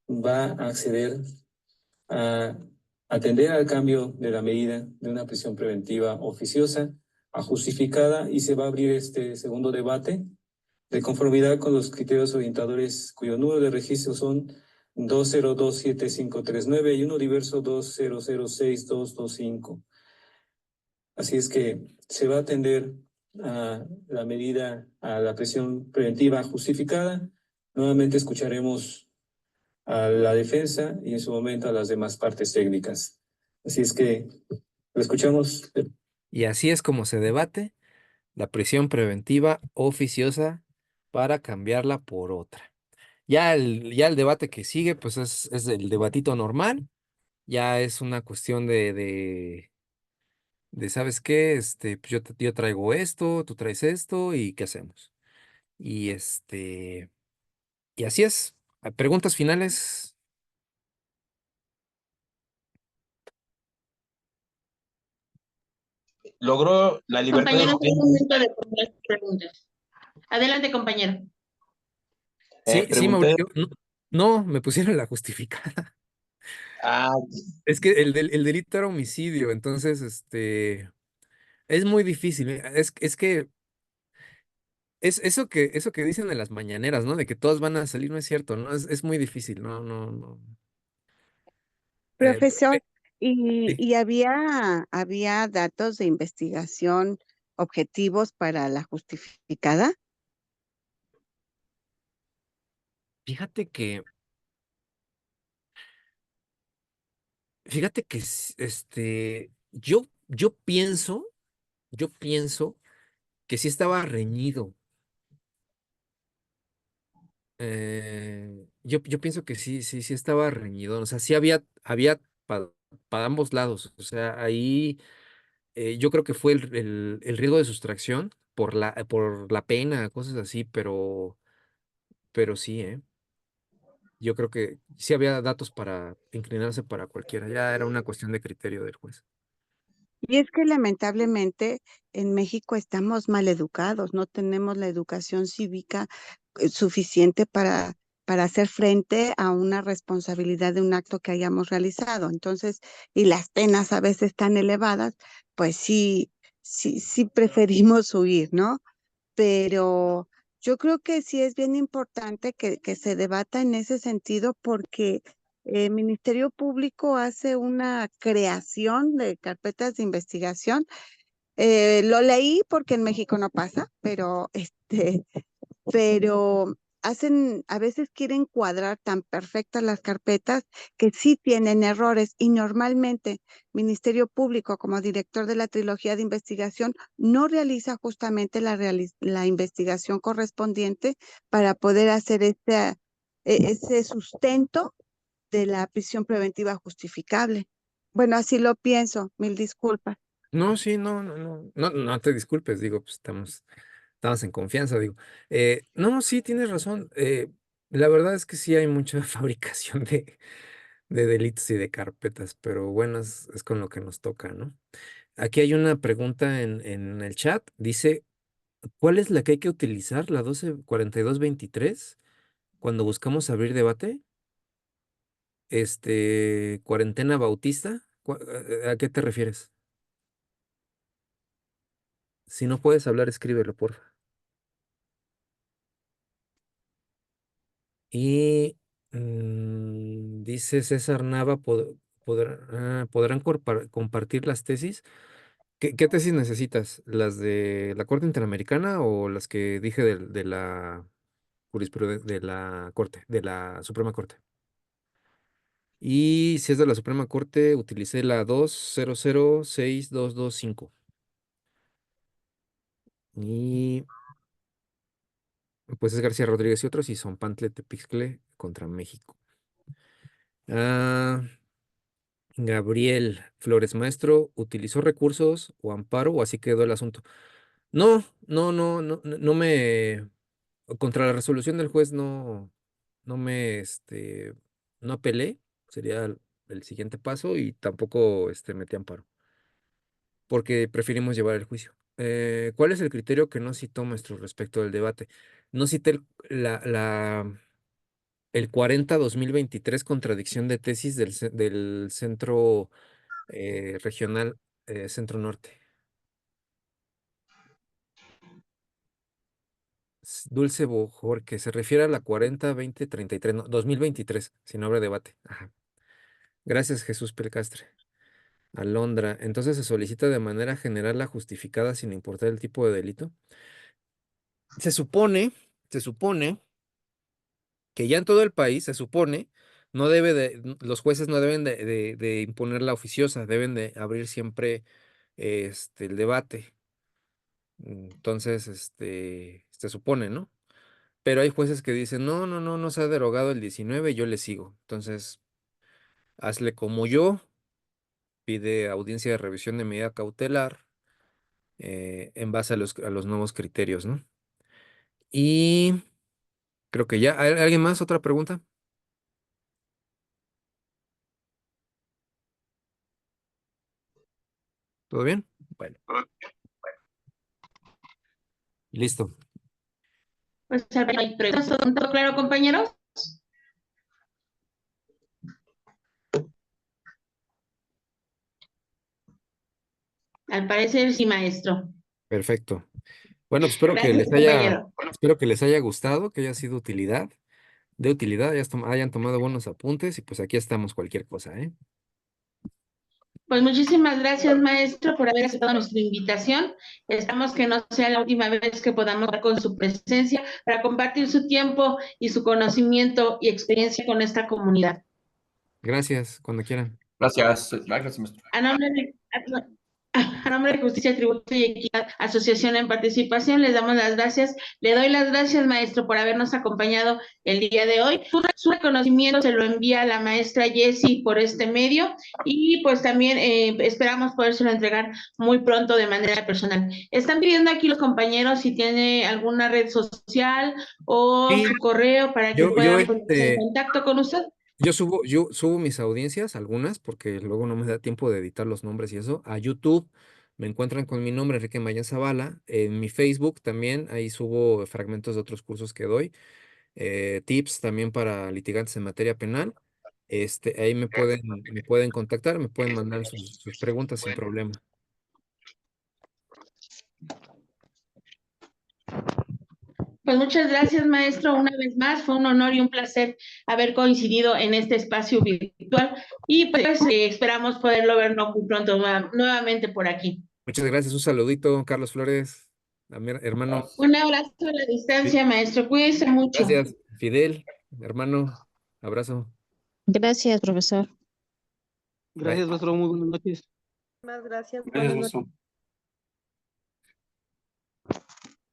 va a acceder a atender al cambio de la medida de una prisión preventiva oficiosa a justificada, y se va a abrir este segundo debate de conformidad con los criterios orientadores cuyo número de registro son 2027539 y uno diverso 2006225. Así es que se va a atender a la medida, a la prisión preventiva justificada. Nuevamente escucharemos a la defensa y en su momento a las demás partes técnicas. Así es que lo escuchamos.
Y así es como se debate la prisión preventiva oficiosa para cambiarla por otra. Ya el debate que sigue, pues es el debatito normal, Ya es una cuestión de ¿sabes qué? Pues yo traigo esto, tú traes esto, ¿y qué hacemos? Y y así es. ¿Preguntas finales?
Logró la libertad de
Compañeros, es
opción.
momento de poner preguntas. Adelante, compañero.
Sí,
Pregunté,
Mauricio. No, no, me pusieron la justificada.
ah,
Es que el delito era homicidio, entonces, es muy difícil. Es que eso que dicen en las mañaneras, ¿no? De que todos van a salir, no es cierto, ¿no? Es muy difícil, no, no, no. Eh,
Profesor,
sí.
y había datos de investigación objetivos para la justificada.
Fíjate que, fíjate que, yo pienso que sí estaba reñido. Yo pienso que sí estaba reñido. O sea, sí había para ambos lados. O sea, ahí yo creo que fue el riesgo de sustracción por la pena, cosas así, pero sí, ¿eh? Yo creo que sí había datos para inclinarse para cualquiera. Ya era una cuestión de criterio del juez.
Y es que lamentablemente en México estamos mal educados, no tenemos la educación cívica suficiente para hacer frente a una responsabilidad de un acto que hayamos realizado. Entonces, y las penas a veces tan elevadas, pues sí preferimos huir, ¿no? Pero yo creo que sí es bien importante que se debata en ese sentido porque el Ministerio Público hace una creación de carpetas de investigación. Lo leí porque en México no pasa, pero hacen, a veces quieren cuadrar tan perfectas las carpetas que sí tienen errores y normalmente Ministerio Público como director de la trilogía de investigación no realiza justamente la investigación correspondiente para poder hacer ese sustento de la prisión preventiva justificable. Bueno, así lo pienso, mil disculpas.
No, sí, no te disculpes, digo, pues estamos en confianza, digo. No, sí, tienes razón. La verdad es que sí hay mucha fabricación de delitos y de carpetas, pero bueno, es con lo que nos toca, ¿no? Aquí hay una pregunta en el chat. Dice, ¿cuál es la que hay que utilizar? ¿La 124223 cuando buscamos abrir debate? ¿Cuarentena bautista? ¿A qué te refieres? Si no puedes hablar, escríbelo, porfa. Y dice César Nava, ¿podrán compartir las tesis? ¿Qué tesis necesitas? ¿Las de la Corte Interamericana o las que dije de la jurisprudencia de la Corte, de la Suprema Corte? Y si es de la Suprema Corte, utilicé la 2006225. Y pues es García Rodríguez y otros, y son Pantle Tepixcle contra México. Ah, Gabriel Flores, maestro, ¿utilizó recursos o amparo o así quedó el asunto? No me, contra la resolución del juez no me, no apelé, sería el siguiente paso y tampoco, metí amparo, porque preferimos llevar el juicio. ¿Cuál es el criterio que no citó, maestro, respecto del debate? No cité el 40-2023 contradicción de tesis del Centro Regional Centro Norte. Dulce Bojor, que se refiere a la 40-20-33, no, 2023, si no habrá debate. Ajá. Gracias, Jesús Pelcastre. Alondra, entonces se solicita de manera general la justificada sin importar el tipo de delito. Se supone, se supone que ya en todo el país, se supone, los jueces no deben de imponer la oficiosa, deben de abrir siempre el debate. Entonces, se supone, ¿no? Pero hay jueces que dicen, no se ha derogado el 19, yo le sigo. Entonces, hazle como yo, pide audiencia de revisión de medida cautelar en base a los nuevos criterios, ¿no? Y creo que ya. ¿Alguien más? ¿Otra pregunta? ¿Todo bien? Bueno, listo.
Pues hay preguntas, ¿todo claro, compañeros? Al parecer sí, maestro.
Perfecto. Bueno, pues espero que
Gracias, compañero.
espero que les haya gustado, que haya sido de utilidad, hayan tomado buenos apuntes y pues aquí estamos cualquier cosa, ¿eh?
Pues muchísimas gracias, maestro, por haber aceptado nuestra invitación. Esperamos que no sea la última vez que podamos hablar con su presencia para compartir su tiempo y su conocimiento y experiencia con esta comunidad.
Gracias, cuando quieran.
Gracias, gracias, maestro.
A nombre de Justicia, Tributo y Equidad, Asociación en Participación, les damos las gracias. Le doy las gracias, maestro, por habernos acompañado el día de hoy. Su reconocimiento se lo envía a la maestra Jessie por este medio y pues también esperamos podérselo entregar muy pronto de manera personal. Están pidiendo aquí los compañeros si tiene alguna red social o
Sí,
su correo para que
yo,
puedan ponerse en contacto con usted.
yo subo mis audiencias, algunas, porque luego no me da tiempo de editar los nombres y eso, a YouTube. Me encuentran con mi nombre, Enrique Mayen Zavala. En mi Facebook también, ahí subo fragmentos de otros cursos que doy. Tips también para litigantes en materia penal. Ahí me pueden contactar, me pueden mandar sus preguntas sin problema.
Pues muchas gracias, maestro. Una vez más, fue un honor y un placer haber coincidido en este espacio virtual y pues esperamos poderlo vernos muy pronto nuevamente por aquí.
Muchas gracias. Un saludito, Carlos Flores, a mi hermano.
Un abrazo a la distancia, maestro. Cuídese mucho.
Gracias, Fidel, hermano. Abrazo.
Gracias, profesor.
Bye.
Gracias, maestro. Muy buenas noches.
Más gracias.
Gracias, maestro.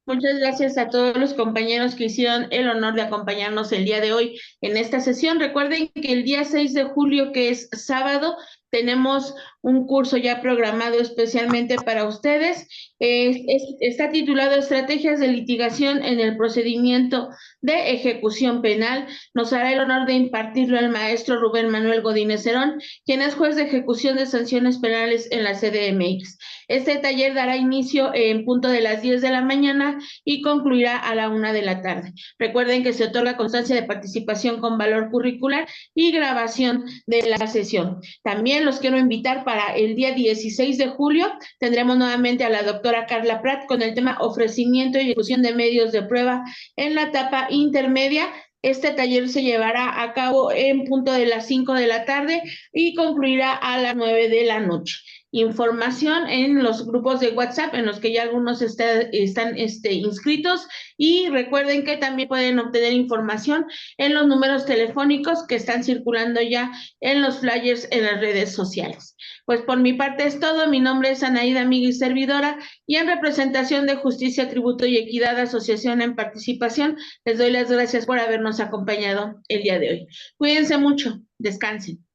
Muchas gracias a todos los compañeros que hicieron el honor de acompañarnos el día de hoy en esta sesión. Recuerden que el día 6 de julio, que es sábado, tenemos un curso ya programado especialmente para ustedes. Está titulado Estrategias de litigación en el procedimiento de ejecución penal. Nos hará el honor de impartirlo el maestro Rubén Manuel Godínez Cerón, quien es juez de ejecución de sanciones penales en la CDMX. Este taller dará inicio en punto de las 10 de la mañana y concluirá a la 1 de la tarde. Recuerden que se otorga constancia de participación con valor curricular y grabación de la sesión. También los quiero invitar para el día 16 de julio. Tendremos nuevamente a la doctora Carla Prat con el tema ofrecimiento y ejecución de medios de prueba en la etapa intermedia. Este taller se llevará a cabo en punto de las 5 de la tarde y concluirá a las 9 de la noche. Información en los grupos de WhatsApp en los que ya algunos están inscritos y recuerden que también pueden obtener información en los números telefónicos que están circulando ya en los flyers en las redes sociales. Pues por mi parte es todo. Mi nombre es Anaída Miguel Servidora y en representación de Justicia, Tributo y Equidad, Asociación en Participación, les doy las gracias por habernos acompañado el día de hoy. Cuídense mucho, descansen.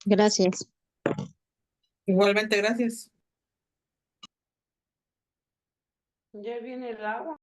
Gracias.
Igualmente, gracias.
Ya viene el agua.